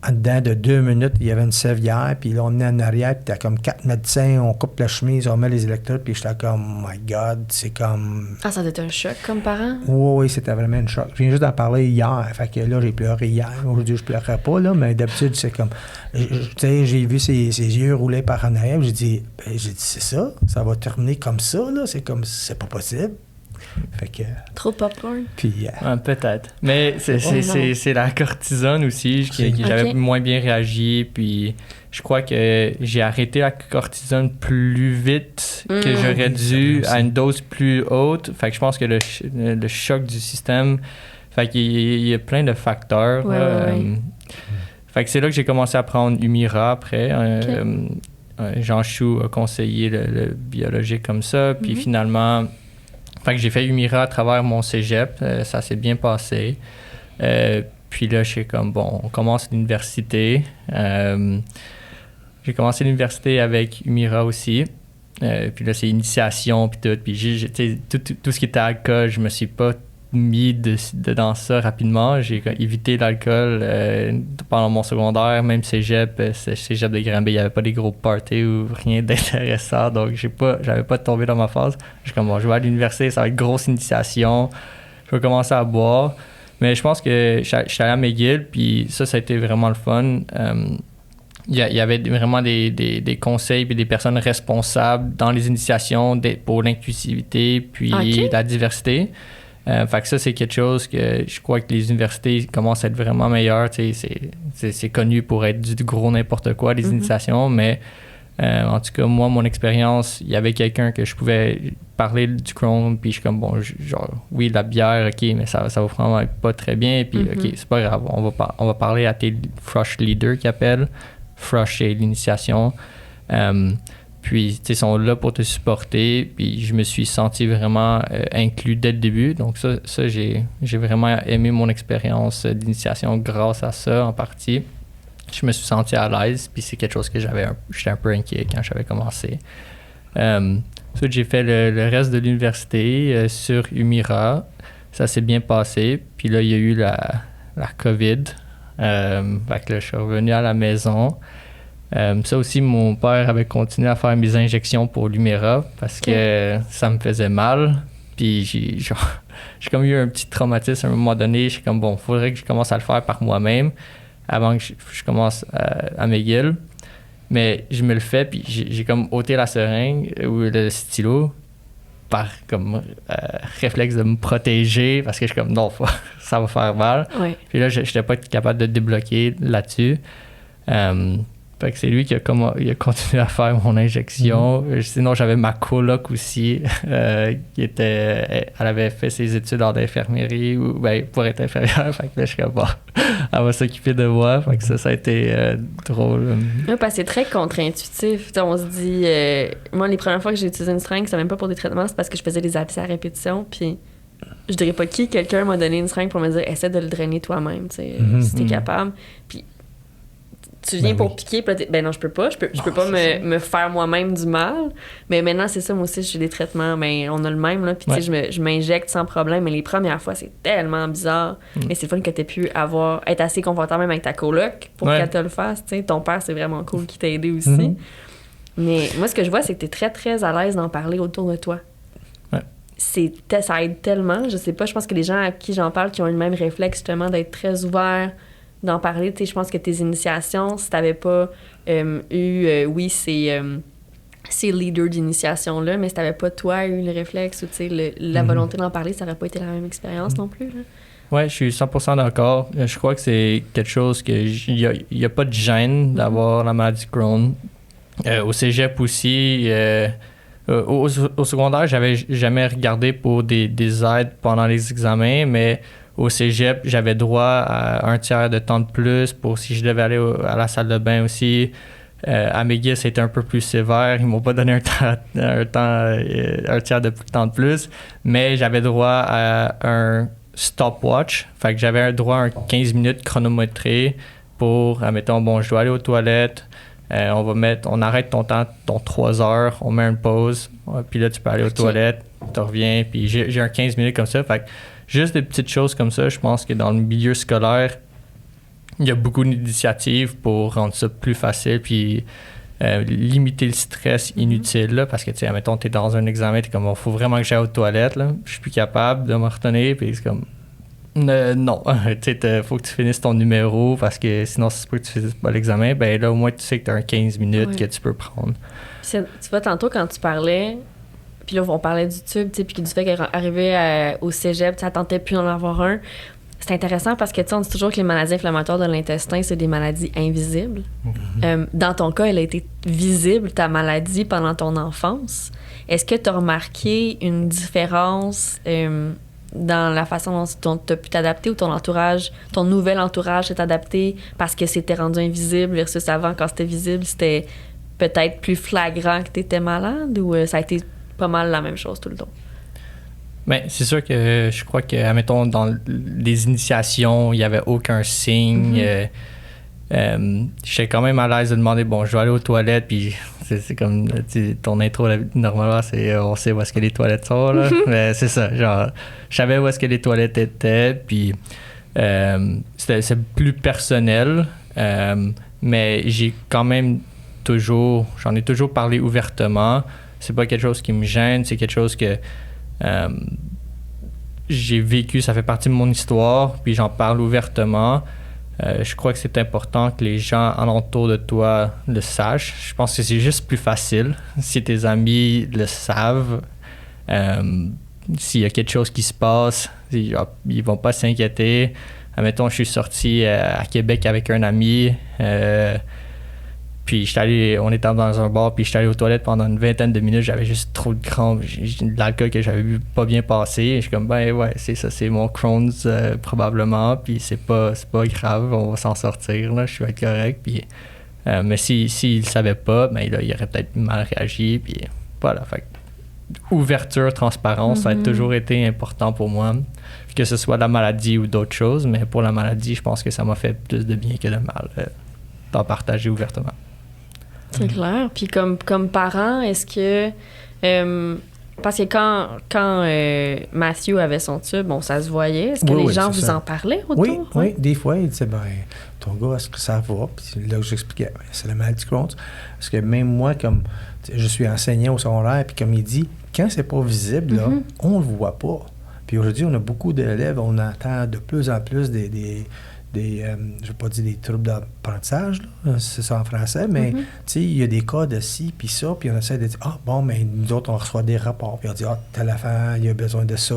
en dedans de 2 minutes, il y avait une sévière, puis là, on est en arrière, puis t'as comme 4 médecins, on coupe la chemise, on met les électrodes, puis j'étais comme, oh my God, c'est comme... Ah, ça doit être un choc comme parent? Oui, c'était vraiment un choc. Je viens juste d'en parler hier, fait que là, j'ai pleuré hier. Aujourd'hui, je pleurerais pas, là, mais d'habitude, c'est comme... Tu sais, j'ai vu ses yeux rouler par en arrière, j'ai dit, c'est ça va terminer comme ça, là, c'est pas possible. Fait que, trop de popcorn? Puis, peut-être. Mais c'est la cortisone aussi qui j'avais moins bien réagi. Puis je crois que j'ai arrêté la cortisone plus vite que j'aurais dû à une dose plus haute. Fait que je pense que le choc du système, fait qu'il y a plein de facteurs. Fait que c'est là que j'ai commencé à prendre Humira après. Jean Chou a conseillé le biologique comme ça. Puis finalement... Fait que j'ai fait Humira à travers mon cégep. Ça s'est bien passé. Puis là, je suis comme, bon, on commence l'université. J'ai commencé l'université avec Humira aussi. Puis là, c'est initiation, puis tout. Puis tout ce qui était alcool, je me suis pas mis dans ça rapidement. J'ai évité l'alcool pendant mon secondaire, même cégep de Granby, il n'y avait pas des gros parties ou rien d'intéressant, donc j'avais pas tombé dans ma phase. Je suis comme, bon, je vais à l'université, ça va être grosse initiation, je vais commencer à boire. Mais je pense que je suis allé à McGill, puis ça a été vraiment le fun. Il y avait vraiment des conseils et des personnes responsables dans les initiations pour l'inclusivité puis la diversité. Fait que ça, c'est quelque chose que je crois que les universités commencent à être vraiment meilleures. C'est connu pour être du gros n'importe quoi, les initiations, mais en tout cas, moi, mon expérience, il y avait quelqu'un que je pouvais parler du Crohn, puis je suis comme, bon, genre, oui, la bière, OK, mais ça va vraiment pas très bien, puis OK, c'est pas grave, on va parler à tes Frush leaders qui appellent. Frush, c'est l'initiation. Puis, ils sont là pour te supporter. Puis, je me suis senti vraiment inclus dès le début. Donc, ça j'ai vraiment aimé mon expérience d'initiation grâce à ça, en partie. Je me suis senti à l'aise. Puis, c'est quelque chose que j'étais un peu inquiet quand j'avais commencé. Ensuite, j'ai fait le reste de l'université sur Humira. Ça s'est bien passé. Puis là, il y a eu la COVID. Fait que là, je suis revenu à la maison. Ça aussi, mon père avait continué à faire mes injections pour l'Humira parce que ça me faisait mal. Puis j'ai comme eu un petit traumatisme à un moment donné. Je suis comme, bon, il faudrait que je commence à le faire par moi-même avant que je commence à McGill. Mais je me le fais, puis j'ai comme ôté la seringue ou le stylo par comme réflexe de me protéger parce que je suis comme, non, ça va faire mal. Oui. Puis là, je n'étais pas capable de débloquer là-dessus. Fait que c'est lui qui a continué à faire mon injection. Sinon, j'avais ma coloc aussi, elle avait fait ses études en infirmerie pour être infirmière. Fait que là, je suis comme, bon, elle va s'occuper de moi. Fait que ça a été drôle. Oui, parce que c'est très contre-intuitif. T'sais, on se dit, moi, les premières fois que j'ai utilisé une seringue, c'était même pas pour des traitements, c'est parce que je faisais des abcès à répétition. Puis je dirais pas qui, quelqu'un m'a donné une seringue pour me dire, essaie de le drainer toi-même, si t'es capable. Puis tu viens pour piquer, puis là, ben non, je peux pas. Je peux pas me faire moi-même du mal. Mais maintenant, c'est ça, moi aussi, j'ai des traitements, mais on a le même, là. Puis tu sais, je m'injecte sans problème. Mais les premières fois, c'est tellement bizarre. Mais c'est le fun que t'aies pu être assez confortable même avec ta coloc pour qu'elle te le fasse. Tu sais, ton père, c'est vraiment cool qu'il t'a aidé aussi. Mais moi, ce que je vois, c'est que t'es très, très à l'aise d'en parler autour de toi. Ça aide tellement. Je sais pas, je pense que les gens à qui j'en parle qui ont eu le même réflexe, justement, d'être très ouverts, d'en parler. Tu sais, je pense que tes initiations, si t'avais pas ces leaders d'initiation-là, mais si t'avais pas, toi, eu le réflexe ou, tu sais, la volonté d'en parler, ça aurait pas été la même expérience non plus, là. Ouais, je suis 100% d'accord. Je crois que c'est quelque chose que... Il y a pas de gêne d'avoir la maladie de Crohn. Au cégep aussi... Au secondaire, j'avais jamais regardé pour des aides pendant les examens, mais au cégep, j'avais droit à un tiers de temps de plus pour si je devais aller à la salle de bain aussi. À McGill, c'était un peu plus sévère. Ils m'ont pas donné un tiers de temps de plus, mais j'avais droit à un stopwatch. Fait que j'avais un droit à un 15 minutes chronométré pour, admettons, bon, je dois aller aux toilettes. On arrête ton temps, ton 3 heures, on met une pause, puis là, tu peux aller aux toilettes, tu reviens, puis j'ai un 15 minutes comme ça. Fait que juste des petites choses comme ça, je pense que dans le milieu scolaire, il y a beaucoup d'initiatives pour rendre ça plus facile, puis limiter le stress inutile, là, parce que, tu sais, admettons, t'es dans un examen, t'es comme, il faut vraiment que j'aille aux toilettes, là, je suis plus capable de me retenir, puis c'est comme... non, tu sais, faut que tu finisses ton numéro parce que sinon, si c'est pas que tu finisses pas l'examen, ben là, au moins, tu sais que tu as un 15 minutes que tu peux prendre. Tu vois, tantôt, quand tu parlais, puis là, on parlait du tube, tu sais, puis du fait qu'arriver au cégep, tu tentais plus d'en avoir un. C'est intéressant parce que, tu sais, on dit toujours que les maladies inflammatoires de l'intestin, c'est des maladies invisibles. Dans ton cas, elle a été visible, ta maladie, pendant ton enfance. Est-ce que tu as remarqué une différence... dans la façon dont tu as pu t'adapter ou ton nouvel entourage s'est adapté parce que c'était rendu invisible versus avant, quand c'était visible, c'était peut-être plus flagrant que tu étais malade ou ça a été pas mal la même chose tout le temps? Bien, c'est sûr que je crois que, admettons, dans les initiations, il n'y avait aucun signe. J'étais quand même à l'aise de demander, bon, je vais aller aux toilettes, puis c'est comme ton intro, normalement, c'est on sait où est-ce que les toilettes sont, là. Mais c'est ça, genre, je savais où est-ce que les toilettes étaient, puis c'est plus personnel, mais j'en ai toujours parlé ouvertement. C'est pas quelque chose qui me gêne, c'est quelque chose que j'ai vécu, ça fait partie de mon histoire, puis j'en parle ouvertement. Je crois que c'est important que les gens alentour de toi le sachent. Je pense que c'est juste plus facile si tes amis le savent. S'il y a quelque chose qui se passe, ils vont pas s'inquiéter. Admettons, je suis sorti à Québec avec un ami, puis on était dans un bar, puis j'étais allé aux toilettes pendant une vingtaine de minutes, j'avais juste trop de crampes, j'ai de l'alcool que j'avais bu pas bien passer, je suis comme, ben ouais, c'est ça, c'est mon Crohn's probablement, puis c'est pas grave, on va s'en sortir, là, je vais être correct, puis mais s'il le savait pas, ben là, il aurait peut-être mal réagi, puis voilà, fait ouverture, transparence, ça a toujours été important pour moi, que ce soit la maladie ou d'autres choses, mais pour la maladie, je pense que ça m'a fait plus de bien que de mal d'en partager ouvertement. C'est clair. Puis comme parent, est-ce que... parce que quand Matthew avait son tube, bon, ça se voyait. Est-ce que les gens vous en parlaient autour? Oui, des fois, ils disaient, ben, ton gars, est-ce que ça va? Puis là, j'expliquais, ben, c'est la maladie de Crohn. Parce que même moi, comme je suis enseignant au secondaire, puis comme il dit, quand c'est pas visible, là, on le voit pas. Puis aujourd'hui, on a beaucoup d'élèves, on entend de plus en plus des je ne vais pas dire des troubles d'apprentissage, là, c'est ça en français, mais tu sais, il y a des cas de ci, puis ça, puis on essaie de dire, mais nous autres, on reçoit des rapports, puis on dit, tel enfant, il a besoin de ça.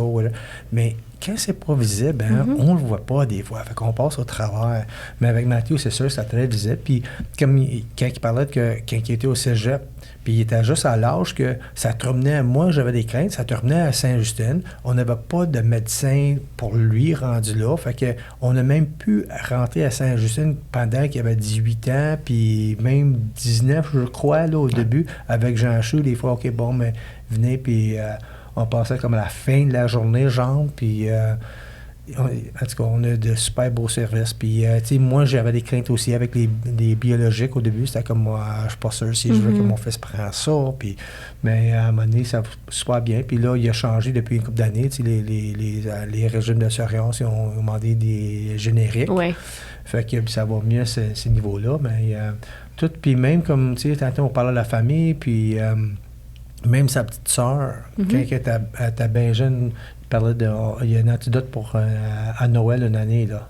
Mais quand c'est pas visible, on le voit pas des fois. Fait qu'on passe au travers. Mais avec Mathieu, c'est sûr, c'est très visible. Puis quand il parlait que quand il était au cégep, puis il était juste à l'âge que ça terminait, moi j'avais des craintes, ça terminait à Saint-Justine. On n'avait pas de médecin pour lui rendu là. Fait que on a même pu rentrer à Saint-Justine pendant qu'il avait 18 ans, puis même 19, je crois, là, au début, avec Jean Chou, des fois, OK, bon, mais venez, puis on passait comme à la fin de la journée, genre, puis en tout cas, on a de super beaux services. Puis, tu sais, moi, j'avais des craintes aussi avec les biologiques au début. C'était comme, moi, je suis pas sûr si je veux que mon fils prenne ça. Puis, mais à un moment donné, ça va super bien. Puis là, il a changé depuis une couple d'années. Tu sais, les régimes de surveillance, ils ont demandé des génériques. Ouais. Fait que ça va mieux à ces niveaux-là. Mais tout, puis même comme, tu sais, tantôt, on parlait de la famille, puis même sa petite sœur, quand elle était bien jeune, il y a un antidote pour à Noël une année, là.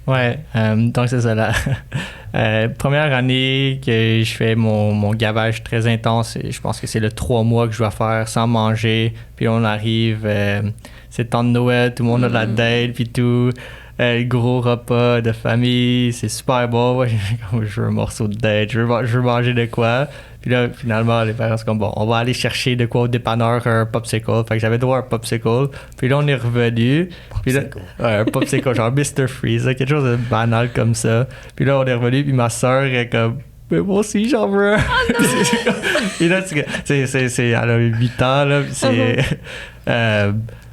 Ouais, donc c'est ça. La première année que je fais mon gavage très intense, je pense que c'est le 3 mois que je dois faire sans manger. Puis on arrive, c'est le temps de Noël, tout le monde a de la date, puis tout. Gros repas de famille, c'est super bon. Ouais, je veux un morceau de date, je veux manger de quoi. Puis là, finalement, les parents sont comme, bon, on va aller chercher de quoi au dépanneur, un popsicle. Fait que j'avais droit à un popsicle. Puis là, on est revenu. Puis là, un popsicle, genre Mr. Freeze, là, quelque chose de banal comme ça. Puis là, on est revenu, puis ma soeur est comme, mais moi aussi, j'en veux un. Puis là, elle a 8 ans, là, puis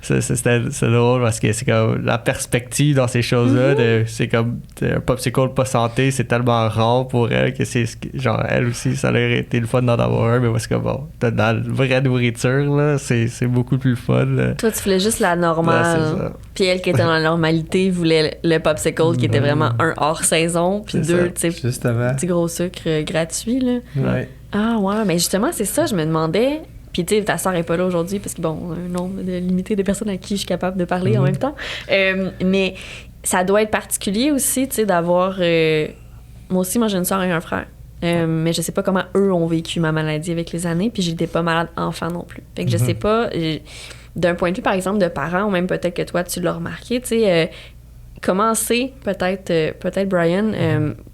c'est drôle parce que c'est comme la perspective dans ces choses-là, c'est comme un popsicle pas santé, c'est tellement rare pour elle que c'est genre elle aussi, ça aurait été le fun d'en avoir un, mais parce que bon, dans la vraie nourriture, là, c'est beaucoup plus fun. Là. Toi, tu voulais juste la normale. Ouais, puis elle qui était dans la normalité voulait le popsicle qui était vraiment un hors saison, puis deux, tu sais, petit gros sucre gratuit, là. Ouais. Ah ouais, mais justement, c'est ça, je me demandais. Puis, tu sais, ta soeur n'est pas là aujourd'hui parce que, bon, un nombre limité de personnes à qui je suis capable de parler en même temps. Mais ça doit être particulier aussi, tu sais, d'avoir... Moi aussi, j'ai une soeur et un frère. Mais je sais pas comment eux ont vécu ma maladie avec les années. Puis, j'étais pas malade enfant non plus. Fait que je sais pas... D'un point de vue, par exemple, de parents, ou même peut-être que toi, tu l'as remarqué, tu sais... Comment c'est, peut-être Brian,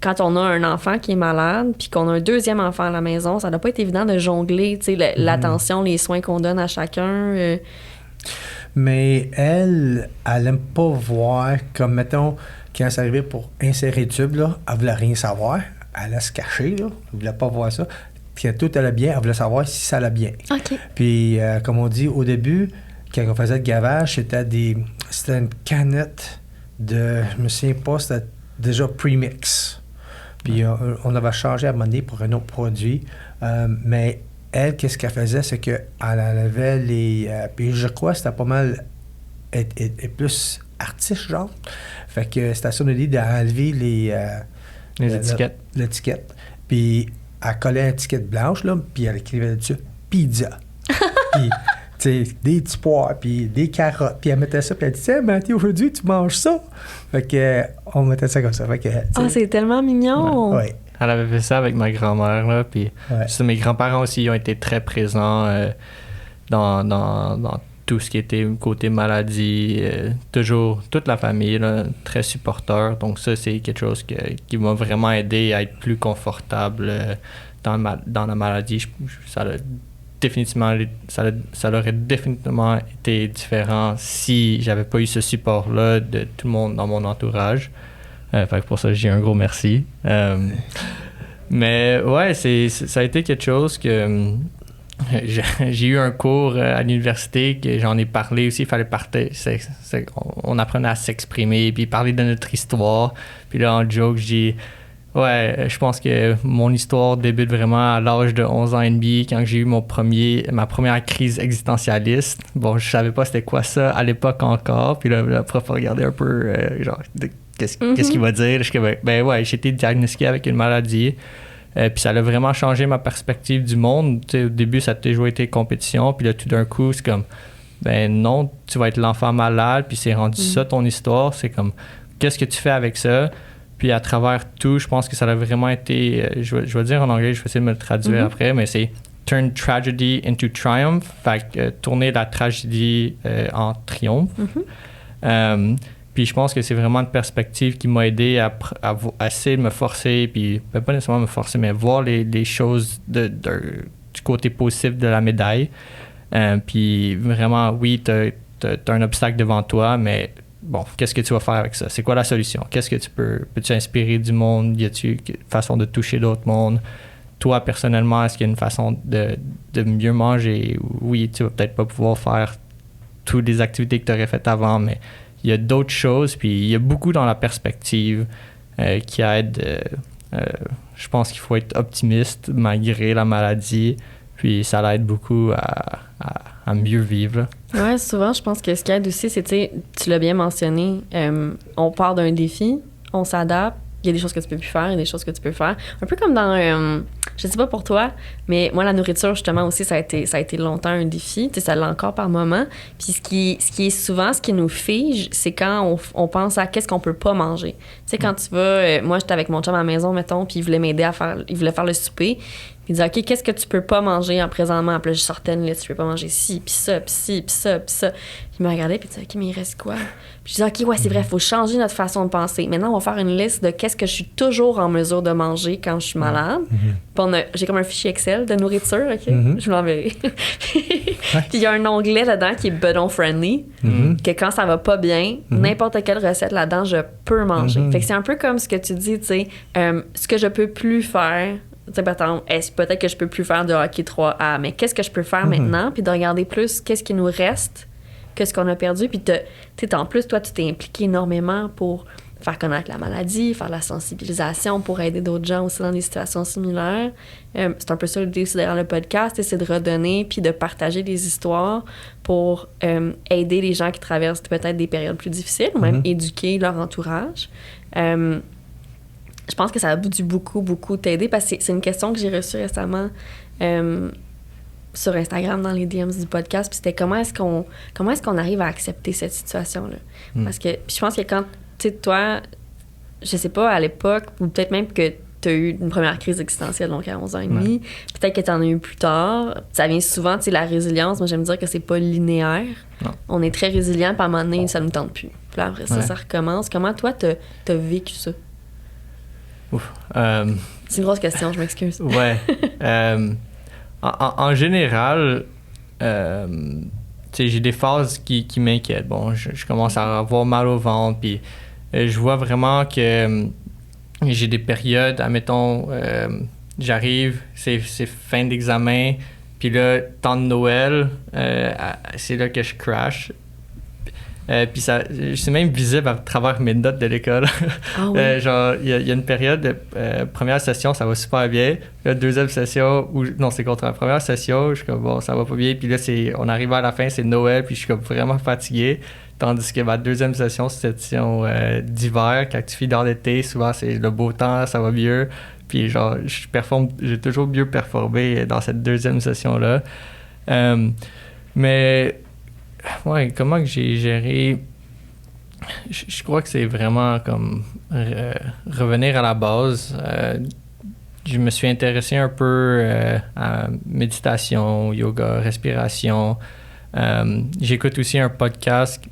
quand on a un enfant qui est malade puis qu'on a un deuxième enfant à la maison, ça doit pas être évident de jongler, tu sais, l'attention, les soins qu'on donne à chacun. Mais elle aime pas voir, comme mettons, quand c'est arrivé pour insérer le tube, là, elle voulait rien savoir, elle allait se cacher, là, elle voulait pas voir ça. Puis quand tout allait bien, elle voulait savoir si ça allait bien. OK. Puis, comme on dit, au début, quand on faisait le gavage, c'était une canette je me souviens pas, c'était déjà pre-mix. Puis on avait changé à un moment donné pour un autre produit. Mais elle, qu'est-ce qu'elle faisait, c'est qu'elle enlevait puis je crois que c'était pas mal et plus artiste, genre. Fait que c'était son idée d'enlever les étiquettes. L'étiquette. Puis elle collait une étiquette blanche, là, puis elle écrivait dessus « pizza ». Puis... des petits pois, puis des carottes. Puis elle mettait ça, puis elle disait « Mathieu, aujourd'hui, tu manges ça? » Fait que on mettait ça comme ça. Fait que, c'est tellement mignon! Ouais. Elle avait fait ça avec ma grand-mère, là, puis mes grands-parents aussi ont été très présents dans tout ce qui était côté maladie. Toujours, toute la famille, là, très supporteur. Donc ça, c'est quelque chose qui m'a vraiment aidé à être plus confortable dans la maladie. Ça aurait définitivement été différent si j'avais pas eu ce support-là de tout le monde dans mon entourage. Fait que pour ça, j'ai un gros merci. Mais ouais, ça a été quelque chose que j'ai eu un cours à l'université que j'en ai parlé aussi. Il fallait on apprenait à s'exprimer puis parler de notre histoire. Puis là, en joke, ouais, je pense que mon histoire débute vraiment à l'âge de 11 ans et demi, quand j'ai eu ma première crise existentialiste. Bon, je savais pas c'était quoi ça à l'époque encore. Puis là, le prof a regardé un peu, qu'est-ce qu'il va dire? Je suis comme, ben ouais, j'ai été diagnostiqué avec une maladie. Puis ça a vraiment changé ma perspective du monde. Tu sais, au début, ça a toujours été compétition. Puis là, tout d'un coup, c'est comme, ben non, tu vas être l'enfant malade. Puis c'est rendu ça ton histoire. C'est comme, qu'est-ce que tu fais avec ça? Puis à travers tout, je pense que ça a vraiment été, je vais dire en anglais, je vais essayer de me le traduire après, mais c'est « turn tragedy into triumph », fait que tourner la tragédie en triomphe. Puis je pense que c'est vraiment une perspective qui m'a aidé à essayer de me forcer, puis pas nécessairement me forcer, mais voir les choses du côté positif de la médaille. Puis vraiment, oui, t'as un obstacle devant toi, mais bon, qu'est-ce que tu vas faire avec ça? C'est quoi la solution? Qu'est-ce que peux-tu inspirer du monde? Y a-tu une façon de toucher d'autres mondes? Toi, personnellement, est-ce qu'il y a une façon de mieux manger? Oui, tu vas peut-être pas pouvoir faire toutes les activités que tu aurais faites avant, mais il y a d'autres choses, puis il y a beaucoup dans la perspective qui aide. Je pense qu'il faut être optimiste malgré la maladie, puis ça l'aide beaucoup à mieux vivre. Ouais, souvent, je pense que ce qui aide aussi, c'est, tu l'as bien mentionné, on part d'un défi, on s'adapte, il y a des choses que tu peux plus faire, il y a des choses que tu peux faire. Un peu comme dans, je sais pas pour toi, mais moi, la nourriture, justement, aussi, ça a été longtemps un défi. Tu sais, ça l'est encore par moment. Puis ce qui est souvent, ce qui nous fige, c'est quand on pense à qu'est-ce qu'on peut pas manger. Tu sais, quand tu vas... moi, j'étais avec mon chum à la maison, mettons, puis il voulait m'aider il voulait faire le souper. Puis il disait, OK, qu'est-ce que tu peux pas manger en présentement? Puis là, je sortais une liste, je peux pas manger ci, puis ça, puis ci, puis ça, puis ça. Puis il me regardait, puis il disait, OK, mais il reste quoi? Puis je disais, OK, ouais, c'est vrai, il faut changer notre façon de penser. Maintenant, on va faire une liste de qu'est-ce que je suis toujours en mesure de manger quand je suis malade. Puis j'ai comme un fichier Excel de nourriture, OK? Je vous l'enverrai. Puis il y a un onglet dedans qui est bedon friendly, que quand ça va pas bien, n'importe quelle recette là-dedans, je peux manger. Fait que c'est un peu comme ce que tu dis, tu sais, ce que je peux plus faire. Tu sais, peut-être que je peux plus faire de hockey 3A, mais qu'est-ce que je peux faire maintenant? Puis de regarder plus qu'est-ce qui nous reste que ce qu'on a perdu. Puis en plus, toi, tu t'es impliqué énormément pour faire connaître la maladie, faire de la sensibilisation, pour aider d'autres gens aussi dans des situations similaires. C'est un peu ça l'idée aussi derrière le podcast, c'est de redonner puis de partager des histoires pour aider les gens qui traversent peut-être des périodes plus difficiles ou même éduquer leur entourage. Je pense que ça a dû beaucoup t'aider parce que c'est une question que j'ai reçue récemment sur Instagram dans les DMs du podcast. Puis c'était comment est-ce qu'on arrive à accepter cette situation-là? Parce que puis je pense que quand, tu sais, toi, je sais pas, à l'époque, ou peut-être même que tu as eu une première crise existentielle, donc à 11 ans et demi, peut-être que tu en as eu plus tard. Ça vient souvent, tu sais, la résilience, moi j'aime dire que c'est pas linéaire. Non. On est très résilient, puis à un moment donné, ça nous tente plus. Puis là, après ça recommence. Comment toi, t'as vécu ça? C'est une grosse question, je m'excuse. Ouais. En général, j'ai des phases qui m'inquiètent. Bon, je commence à avoir mal au ventre, puis je vois vraiment que j'ai des périodes, admettons, j'arrive, c'est fin d'examen, puis là, temps de Noël, c'est là que je crash. Puis c'est même visible à travers mes notes de l'école. Ah oui. Genre, il y a une période, première session, ça va super bien. La deuxième session, c'est contre la première session, je suis comme, bon, ça va pas bien. Puis là, on arrive à la fin, c'est Noël, puis je suis comme vraiment fatigué. Tandis que ma deuxième session, c'est cette session d'hiver. Quand tu finis dans l'été, souvent, c'est le beau temps, ça va mieux. Puis genre, j'ai toujours mieux performé dans cette deuxième session-là. Mais... ouais, comment que j'ai géré... Je crois que c'est vraiment comme revenir à la base. Je me suis intéressé un peu à méditation, yoga, respiration. J'écoute aussi un podcast,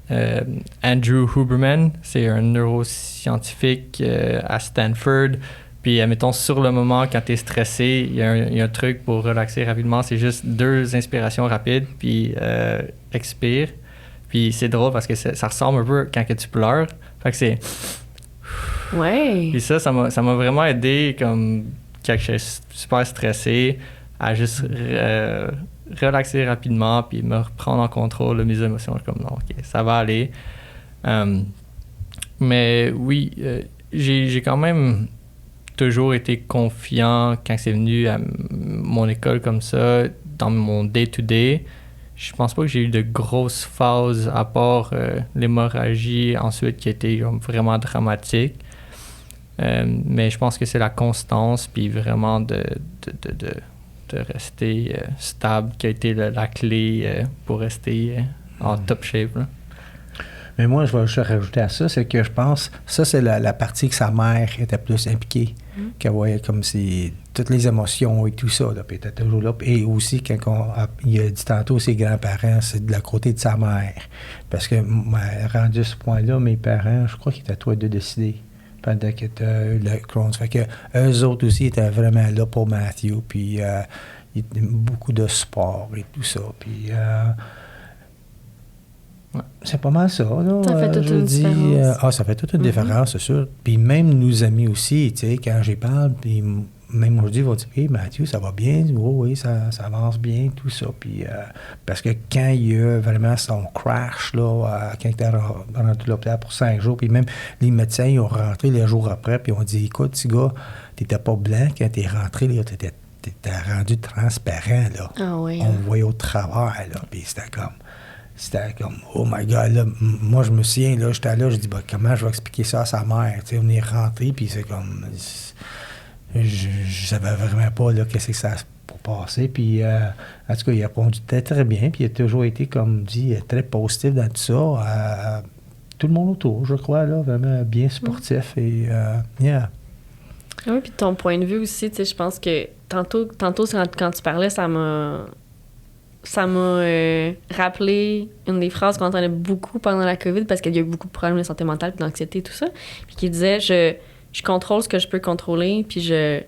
Andrew Huberman, c'est un neuroscientifique à Stanford. Puis, admettons, sur le moment, quand tu es stressé, il y a un truc pour relaxer rapidement. C'est juste 2 inspirations rapides, puis expire. Puis c'est drôle parce que ça ressemble un peu quand que tu pleures. Fait que c'est... Ouais. Puis ça m'a vraiment aidé, comme quand je suis super stressé, à juste relaxer rapidement, puis me reprendre en contrôle de mes émotions. Je suis comme, non, OK, ça va aller. Mais oui, j'ai quand même... toujours été confiant quand c'est venu à mon école comme ça, dans mon day-to-day. Je pense pas que j'ai eu de grosses phases à part l'hémorragie ensuite qui a été vraiment dramatique. Mais je pense que c'est la constance puis vraiment de rester stable qui a été la clé pour rester en top shape, là. Mais moi, je vais juste rajouter à ça, c'est que je pense, ça, c'est la partie que sa mère était plus impliquée, qu'elle voyait comme si toutes les émotions et tout ça. Là, puis il était toujours là. Et aussi, il a dit tantôt, ses grands-parents, c'est de la côté de sa mère. Parce que, rendu à ce point-là, mes parents, je crois qu'ils étaient tous les deux décédés pendant qu'il était le Crohn's. Fait que eux autres aussi étaient vraiment là pour Matthew. Puis il y a beaucoup de sport et tout ça. Puis c'est pas mal ça, là. Ça fait toute une différence. Ça fait toute une différence, c'est sûr. Puis même nos amis aussi, tu sais, quand j'y parle, puis même aujourd'hui, ils vont dire « Hey, Matthew, ça va bien? » Oui, ça avance bien, tout ça. Puis, parce que quand il y a vraiment son crash, là, quand il était rendu à l'hôpital pour 5 jours, puis même les médecins, ils ont rentré les jours après, puis ils ont dit « Écoute, petit gars, t'étais pas blanc quand t'es rentré, là, t'étais rendu transparent, là. Ah oui, On voyait au travers, là. » Puis c'était comme, oh my God, là, moi, je me souviens, là, j'étais là, je dis, comment je vais expliquer ça à sa mère? Tu sais, on est rentré, puis c'est comme, je savais vraiment pas, là, qu'est-ce que ça pour passer. Puis, en tout cas, il a répondu très bien, puis il a toujours été, comme dit, très positif dans tout ça. Tout le monde autour, je crois, là, vraiment bien sportif. Et, yeah. Oui, puis ton point de vue aussi, tu sais, je pense que tantôt quand tu parlais, ça m'a rappelé une des phrases qu'on entendait beaucoup pendant la COVID parce qu'il y a eu beaucoup de problèmes de santé mentale, d'anxiété, tout ça. Puis qui disait je contrôle ce que je peux contrôler, puis je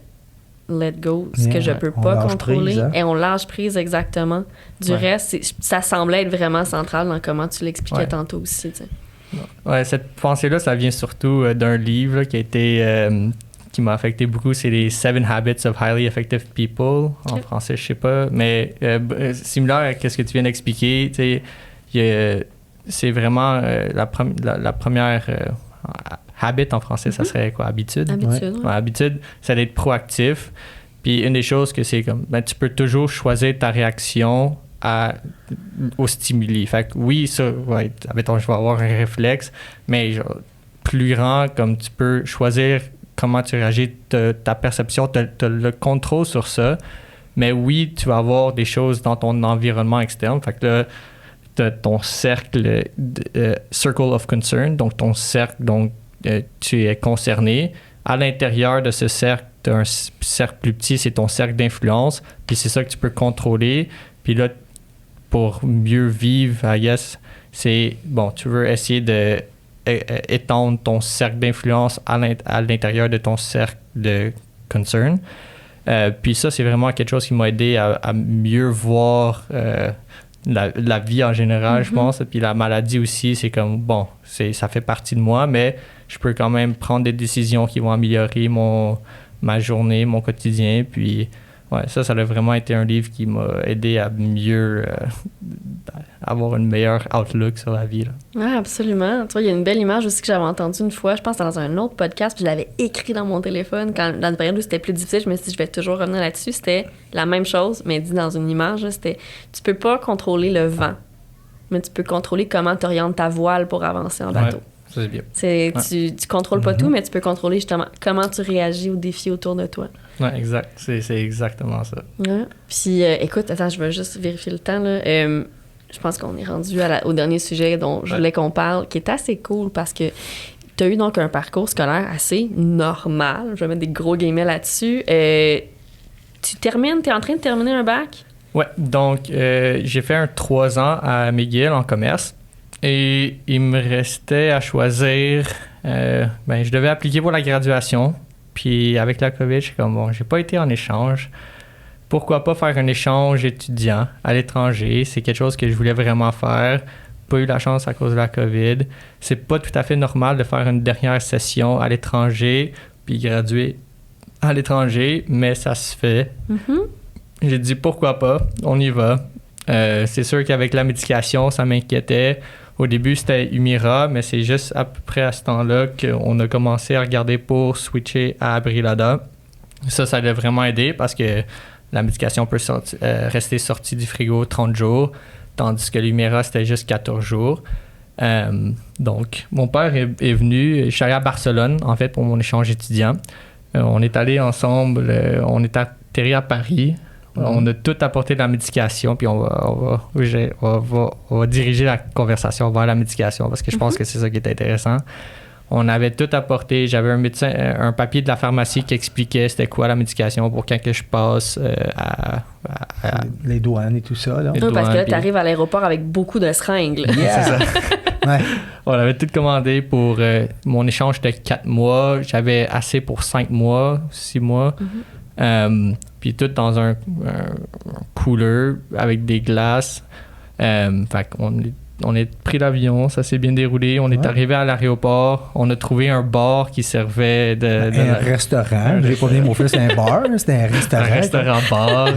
let go ce que je peux pas contrôler. Prise, hein? Et on lâche prise, exactement. Du reste, ça semblait être vraiment central dans comment tu l'expliquais tantôt aussi. Tu sais. Ouais, cette pensée-là, ça vient surtout d'un livre là, qui a été. Qui m'a affecté beaucoup, c'est les 7 Habits of Highly Effective People. En français, je sais pas. Mais similaire à ce que tu viens d'expliquer, c'est vraiment la première habit en français, ça serait quoi? Habitude? Habitude, ouais, habitude, c'est d'être proactif. Puis une des choses que c'est comme, tu peux toujours choisir ta réaction au stimuli. Fait que oui, ça, admettons, je vais avoir un réflexe, mais genre, plus grand, comme tu peux choisir comment tu réagis, ta perception, tu as le contrôle sur ça. Mais oui, tu vas avoir des choses dans ton environnement externe. Fait que là, tu as ton cercle, circle of concern, donc ton cercle, donc tu es concerné. À l'intérieur de ce cercle, tu as un cercle plus petit, c'est ton cercle d'influence. Puis c'est ça que tu peux contrôler. Puis là, pour mieux vivre, I guess, c'est, tu veux essayer de étendre ton cercle d'influence à l'intérieur de ton cercle de concern. Puis ça, c'est vraiment quelque chose qui m'a aidé à mieux voir la vie en général, je pense. Puis la maladie aussi, c'est comme, ça fait partie de moi, mais je peux quand même prendre des décisions qui vont améliorer ma journée, mon quotidien. Puis ça a vraiment été un livre qui m'a aidé à mieux avoir une meilleure outlook sur la vie. Oui, absolument. Tu vois, il y a une belle image aussi que j'avais entendue une fois, je pense dans un autre podcast, puis je l'avais écrit dans mon téléphone. Dans une période où c'était plus difficile, je me suis dit, je vais toujours revenir là-dessus. C'était la même chose, mais dit dans une image. C'était, tu peux pas contrôler le vent, mais tu peux contrôler comment tu orientes ta voile pour avancer en bateau. Ça, c'est bien. Tu contrôles pas tout, mais tu peux contrôler justement comment tu réagis aux défis autour de toi. Oui, exact. C'est exactement ça. Ouais. Puis, écoute, attends, je vais juste vérifier le temps, là. Je pense qu'on est rendu au dernier sujet dont je voulais qu'on parle, qui est assez cool parce que tu as eu donc un parcours scolaire assez normal. Je vais mettre des gros guillemets là-dessus. Tu es en train de terminer un bac? Oui, donc j'ai fait un 3 ans à McGill en commerce et il me restait à choisir. Je devais appliquer pour la graduation. Puis avec la COVID, je suis comme, j'ai pas été en échange. Pourquoi pas faire un échange étudiant à l'étranger? C'est quelque chose que je voulais vraiment faire. Pas eu la chance à cause de la COVID. C'est pas tout à fait normal de faire une dernière session à l'étranger puis graduer à l'étranger, mais ça se fait. J'ai dit pourquoi pas, on y va. C'est sûr qu'avec la médication, ça m'inquiétait. Au début, c'était Humira, mais c'est juste à peu près à ce temps-là qu'on a commencé à regarder pour switcher à Abrilada. Ça a vraiment aidé parce que la médication peut rester sortie du frigo 30 jours, tandis que l'Humira, c'était juste 14 jours. Donc, mon père est venu, je suis allé à Barcelone, en fait, pour mon échange étudiant. On est allé ensemble, on est atterri à Paris. On a tout apporté de la médication, puis on va diriger la conversation vers la médication parce que je pense que c'est ça qui est intéressant. On avait tout apporté. J'avais un médecin, un papier de la pharmacie qui expliquait c'était quoi la médication pour quand que je passe à les douanes et tout ça. Là. Oui, parce que là, tu arrives à l'aéroport avec beaucoup de seringues. Yeah. C'est ça. Ouais. On avait tout commandé pour mon échange de 4 mois. J'avais assez pour 5 mois, 6 mois. Puis tout dans un cooler avec des glaces. Fait qu'on est pris l'avion, ça s'est bien déroulé. On est arrivé à l'aéroport, on a trouvé un bar qui servait un restaurant. J'ai pas donné mon fils un bar, c'était un restaurant. Un restaurant-bar.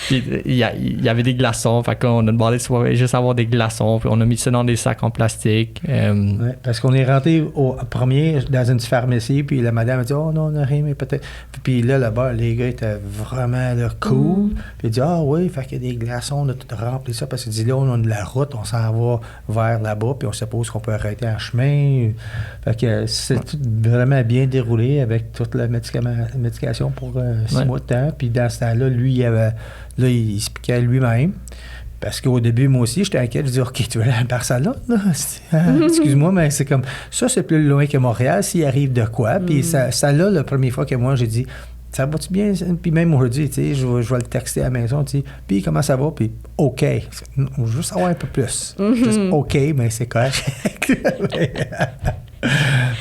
Puis il y avait des glaçons, fait qu'on a demandé de juste avoir des glaçons, puis on a mis ça dans des sacs en plastique. Ouais, parce qu'on est rentré au premier dans une pharmacie, puis la madame a dit « Oh non, on n'a rien, mais peut-être... » Puis là, là-bas, les gars étaient vraiment là, cool. Puis il dit « Ah oui, fait qu'il y a des glaçons, on a tout rempli ça, parce qu'il dit là, on a de la route, on s'en va vers là-bas, puis on suppose qu'on peut arrêter en chemin. » Fait que c'est tout vraiment bien déroulé avec toute la médication pour 6 mois de temps. Puis dans ce temps-là, lui, il expliquait lui-même. Parce qu'au début, moi aussi, j'étais inquiet. Je dis, OK, tu veux aller à Barcelone, là? Excuse-moi, mais c'est comme ça, c'est plus loin que Montréal, s'il arrive de quoi. Puis ça là, la première fois que moi, j'ai dit, ça va-tu bien? Puis même aujourd'hui, tu sais, je vais le texter à la maison, tu sais, puis comment ça va? Puis OK. Je veux juste savoir un peu plus. Juste OK, mais c'est correct.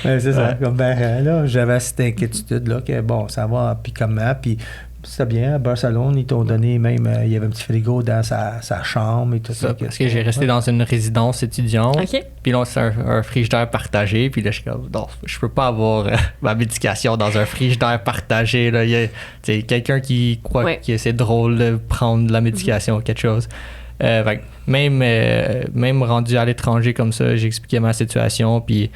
Mais c'est ça. Comme là, j'avais cette inquiétude-là que bon, ça va, puis comment, puis c'était bien. À Barcelone, ils t'ont donné même, il y avait un petit frigo dans sa chambre et tout ça. Parce que j'ai resté dans une résidence étudiante. OK. Puis là, c'est un frigidaire partagé. Puis là, je suis comme, non, je peux pas avoir ma médication dans un frigidaire partagé. Là. Il y a quelqu'un qui croit que c'est drôle de prendre de la médication ou quelque chose. Fait que même rendu à l'étranger comme ça, j'ai expliqué ma situation. Puis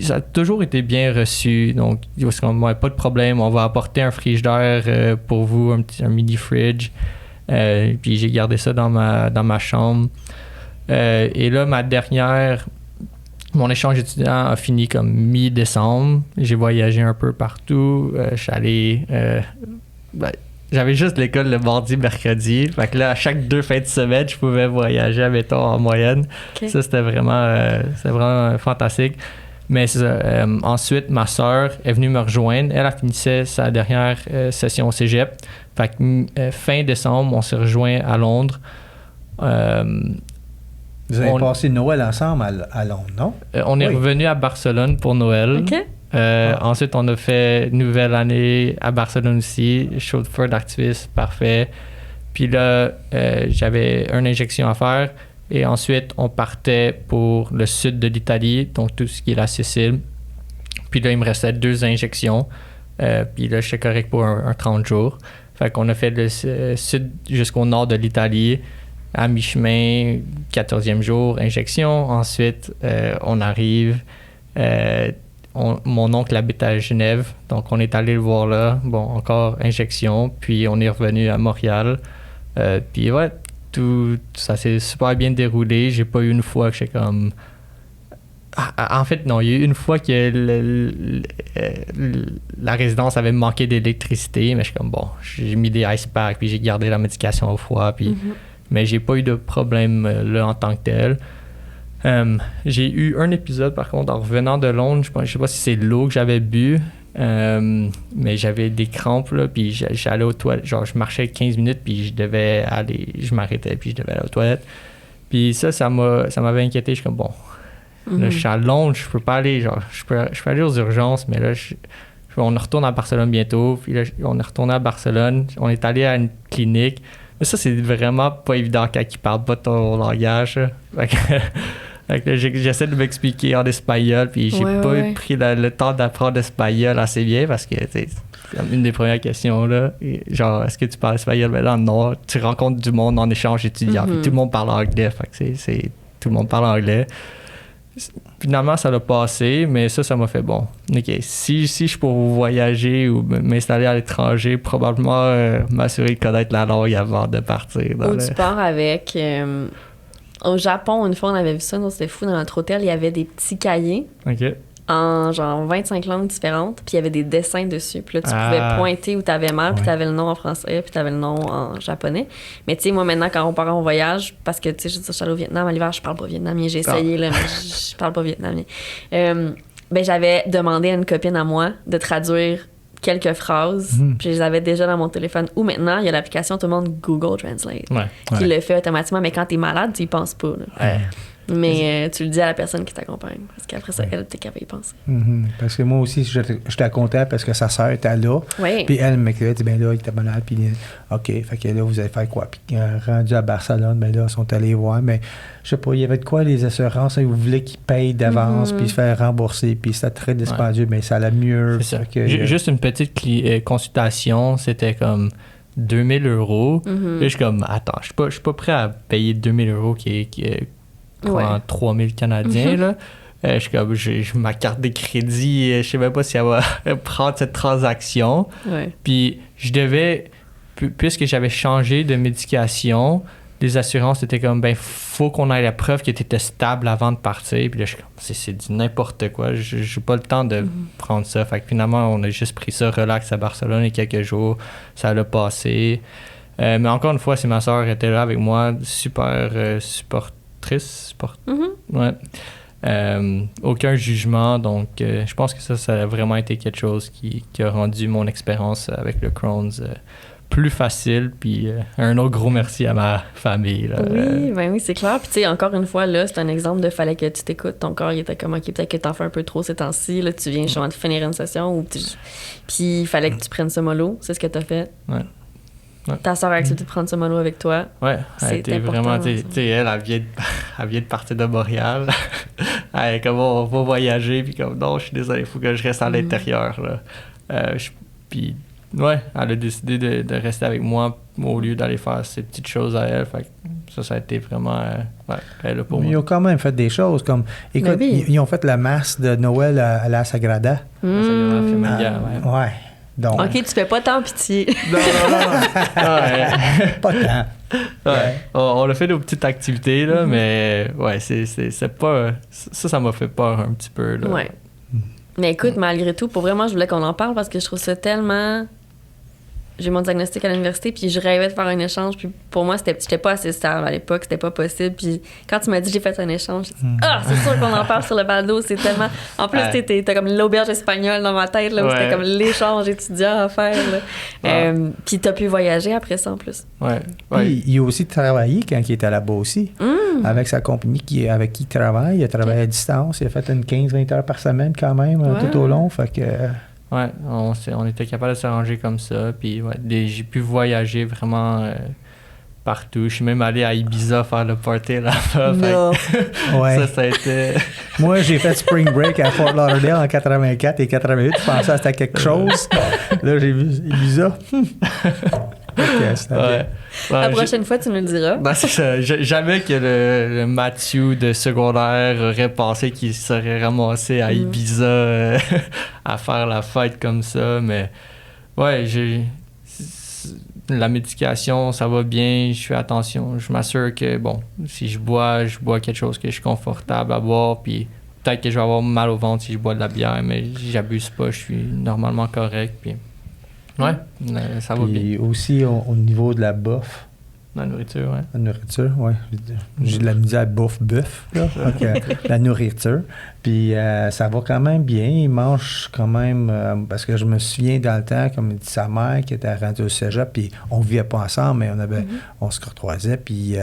ça a toujours été bien reçu, donc pas de problème, on va apporter un frigidaire pour vous, un mini-fridge, puis j'ai gardé ça dans ma chambre. Et là, mon échange étudiant a fini comme mi-décembre, j'ai voyagé un peu partout, je suis allé... j'avais juste l'école le mardi, mercredi. Fait que là, à chaque 2 fins de semaine, je pouvais voyager, mettons, en moyenne. Okay. Ça, c'était vraiment fantastique. Mais ensuite, ma sœur est venue me rejoindre. Elle a finissé sa dernière session au cégep. Fait que fin décembre, on s'est rejoint à Londres. Vous avez passé Noël ensemble à Londres, non? On est revenu à Barcelone pour Noël. OK. Ensuite, on a fait Nouvelle Année à Barcelone aussi. Show de feu d'artifice, parfait. Puis là, j'avais une injection à faire. Et ensuite, on partait pour le sud de l'Italie, donc tout ce qui est la Sicile. Puis là, il me restait 2 injections. Puis là, j'étais correct pour un 30 jours. Fait qu'on a fait le sud jusqu'au nord de l'Italie. À mi-chemin, 14e jour, injection. Ensuite, on arrive... mon oncle habite à Genève, donc on est allé le voir là. Bon, encore injection, puis on est revenu à Montréal. Puis ouais, tout ça s'est super bien déroulé. J'ai pas eu une fois que j'étais comme... En fait, non, il y a eu une fois que la résidence avait manqué d'électricité, mais je suis comme, bon, j'ai mis des ice packs, puis j'ai gardé la médication au froid, puis... Mais j'ai pas eu de problème là en tant que tel. J'ai eu un épisode, par contre, en revenant de Londres, je sais pas si c'est l'eau que j'avais bu, mais j'avais des crampes, là, puis j'allais aux toilettes, genre je marchais 15 minutes, puis je m'arrêtais, puis je devais aller aux toilettes. Puis ça m'avait inquiété, je suis comme, bon, là, je suis à Londres, je peux pas aller, genre, je peux aller aux urgences, mais là, on retourne à Barcelone bientôt, puis là, on est retourné à Barcelone, on est allé à une clinique, mais ça, c'est vraiment pas évident quand ils parlent pas ton langage, j'essaie de m'expliquer en espagnol, puis j'ai pas pris le temps d'apprendre l'espagnol assez bien parce que c'est une des premières questions là. Genre, est-ce que tu parles espagnol? Mais là, non. Tu rencontres du monde en échange étudiant, puis tout le monde parle anglais. Fait que tout le monde parle anglais. Finalement, ça l'a passé, mais ça m'a fait bon. OK, si je peux voyager ou m'installer à l'étranger, probablement m'assurer de connaître la langue avant de partir. Ou tu pars avec... Au Japon, une fois, on avait vu ça, c'était fou, dans notre hôtel, il y avait des petits cahiers. OK. en genre 25 langues différentes, puis il y avait des dessins dessus. Puis là, tu pouvais pointer où t'avais mal, puis t'avais le nom en français, puis t'avais le nom en japonais. Mais tu sais, moi, maintenant, quand on part en voyage, parce que, tu sais, je suis allée au Vietnam, à l'hiver, je parle pas vietnamien. J'ai essayé, là, mais je parle pas vietnamien. Ben, j'avais demandé à une copine à moi de traduire quelques phrases, puis je les avais déjà dans mon téléphone. Ou maintenant, il y a l'application, tout le monde, Google Translate, qui le fait automatiquement, mais quand t'es malade, tu y penses pas. Là. Mais tu le dis à la personne qui t'accompagne, parce qu'après ça, elle, t'es capable d'y penser. Parce que moi aussi, j'étais content parce que sa sœur était là, puis elle m'écrivait, dit, ben là, il était malade, puis OK, fait que là, vous allez faire quoi? Puis rendu à Barcelone, ben là, ils sont allés voir, mais je sais pas, il y avait de quoi, les assurances, ils voulaient qu'ils payent d'avance, puis se faire rembourser, puis c'était très dispendieux, mais ça allait mieux. C'est ça. Juste une petite consultation, c'était comme 2000 €. Là, je suis comme, attends, je suis pas prêt à payer 2000 € qui est 3000 Canadiens, là. Je suis comme, ma carte de crédit, je sais même pas si elle va prendre cette transaction. Puis je devais, puisque j'avais changé de médication, les assurances étaient comme, ben, faut qu'on ait la preuve que tu étais stable avant de partir. Puis là, je suis comme, c'est du n'importe quoi. J'ai pas le temps de prendre ça. Fait que finalement, on a juste pris ça relax à Barcelone il y a quelques jours. Ça l'a passé. Mais encore une fois, c'est ma soeur qui était là avec moi, super supportrice. Aucun jugement. Donc, je pense que ça a vraiment été quelque chose qui a rendu mon expérience avec le Crohn's plus facile, puis un autre gros merci à ma famille. Là. Oui, c'est clair. Puis tu sais, encore une fois, là, c'est un exemple de fallait que tu t'écoutes. Ton corps, il était comme, OK, peut-être que t'en fais un peu trop ces temps-ci. Là, tu viens justement de finir une session. Puis il fallait que tu prennes ce mollo. C'est ce que t'as fait. Ta soeur a accepté de prendre ce mollo avec toi. Elle était vraiment, tu sais, elle vient de partir de Montréal. Elle est comme, on va voyager, puis comme, non, je suis désolé, il faut que je reste à l'intérieur. Là. Puis elle a décidé de rester avec moi au lieu d'aller faire ces petites choses à elle. Fait que ça a été vraiment elle pour moi. Ils ont quand même fait des choses comme, écoute, ils ont fait la masse de Noël à la Sagrada. La Sagrada Familia, Donc, OK, tu fais pas tant pitié. Non. Pas tant. On a fait nos petites activités, là, mais c'est pas... Ça m'a fait peur un petit peu. Là. Mais écoute, malgré tout, pour vraiment, je voulais qu'on en parle parce que je trouve ça tellement... J'ai mon diagnostic à l'université, puis je rêvais de faire un échange, puis pour moi, j'étais pas assez stable à l'époque, c'était pas possible, puis quand tu m'as dit j'ai fait un échange, j'ai dit c'est sûr qu'on en parle sur le balado, c'est tellement... En plus, t'as comme l'auberge espagnole dans ma tête, là, où c'était comme l'échange étudiant à faire, là. Puis t'as pu voyager après ça, en plus. Puis il a aussi travaillé quand il était là-bas aussi, avec sa compagnie avec qui il travaille. Il a travaillé à distance, il a fait une 15-20 heures par semaine quand même, tout au long, fait que... on était capable de s'arranger comme ça. Puis j'ai pu voyager vraiment partout. Je suis même allé à Ibiza faire le party là-bas. Ça a été... Moi, j'ai fait Spring Break à Fort Lauderdale en 84 et 88. Je pensais que c'était quelque chose. Là, j'ai vu Ibiza. La prochaine fois, tu nous le diras. C'est ça. Jamais que le Mathieu de secondaire aurait pensé qu'il serait ramassé à Ibiza à faire la fête comme ça. Mais la médication, ça va bien. Je fais attention. Je m'assure que, si je bois quelque chose que je suis confortable à boire. Puis peut-être que je vais avoir mal au ventre si je bois de la bière, mais j'abuse pas. Je suis normalement correct. Puis ça va bien. Et aussi au niveau de la bouffe. La nourriture, La nourriture, J'ai de la misère à bouffe, là. La nourriture. Puis ça va quand même bien. Il mange quand même... parce que je me souviens dans le temps, comme dit sa mère, qui était rendue au cégep, puis on ne vivait pas ensemble, mais on se croisait, puis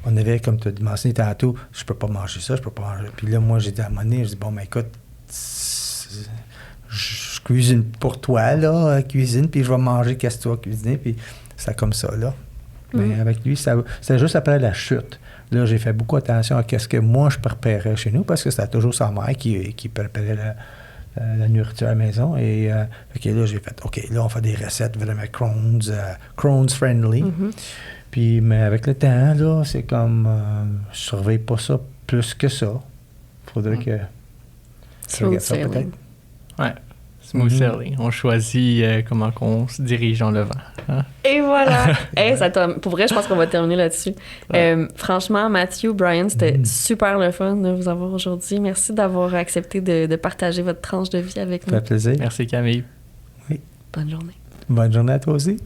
on avait, comme tu as mentionné tantôt, je peux pas manger ça, je peux pas manger. Puis là, moi, j'ai dit à un moment donné, je dis, écoute, je cuisine pour toi, là, cuisine, puis je vais manger qu'est-ce que tu vas cuisiner, puis c'est comme ça, là. Mais avec lui, c'était juste après la chute. Là, j'ai fait beaucoup attention à ce que moi, je préparais chez nous, parce que c'était toujours sa mère qui préparait la nourriture à la maison. Et là, j'ai fait, OK, là, on fait des recettes vraiment Crohn's friendly. Puis, mais avec le temps, là, c'est comme, je surveille pas ça plus que ça. Faudrait que je regarde ça peut-être. Smooth sailing. On choisit comment on se dirige dans le vent. Et voilà! Hey, pour vrai, je pense qu'on va terminer là-dessus. Franchement, Matthew, Brian, c'était super le fun de vous avoir aujourd'hui. Merci d'avoir accepté de partager votre tranche de vie avec nous. Ça fait plaisir. Merci Camille. Bonne journée. Bonne journée à toi aussi.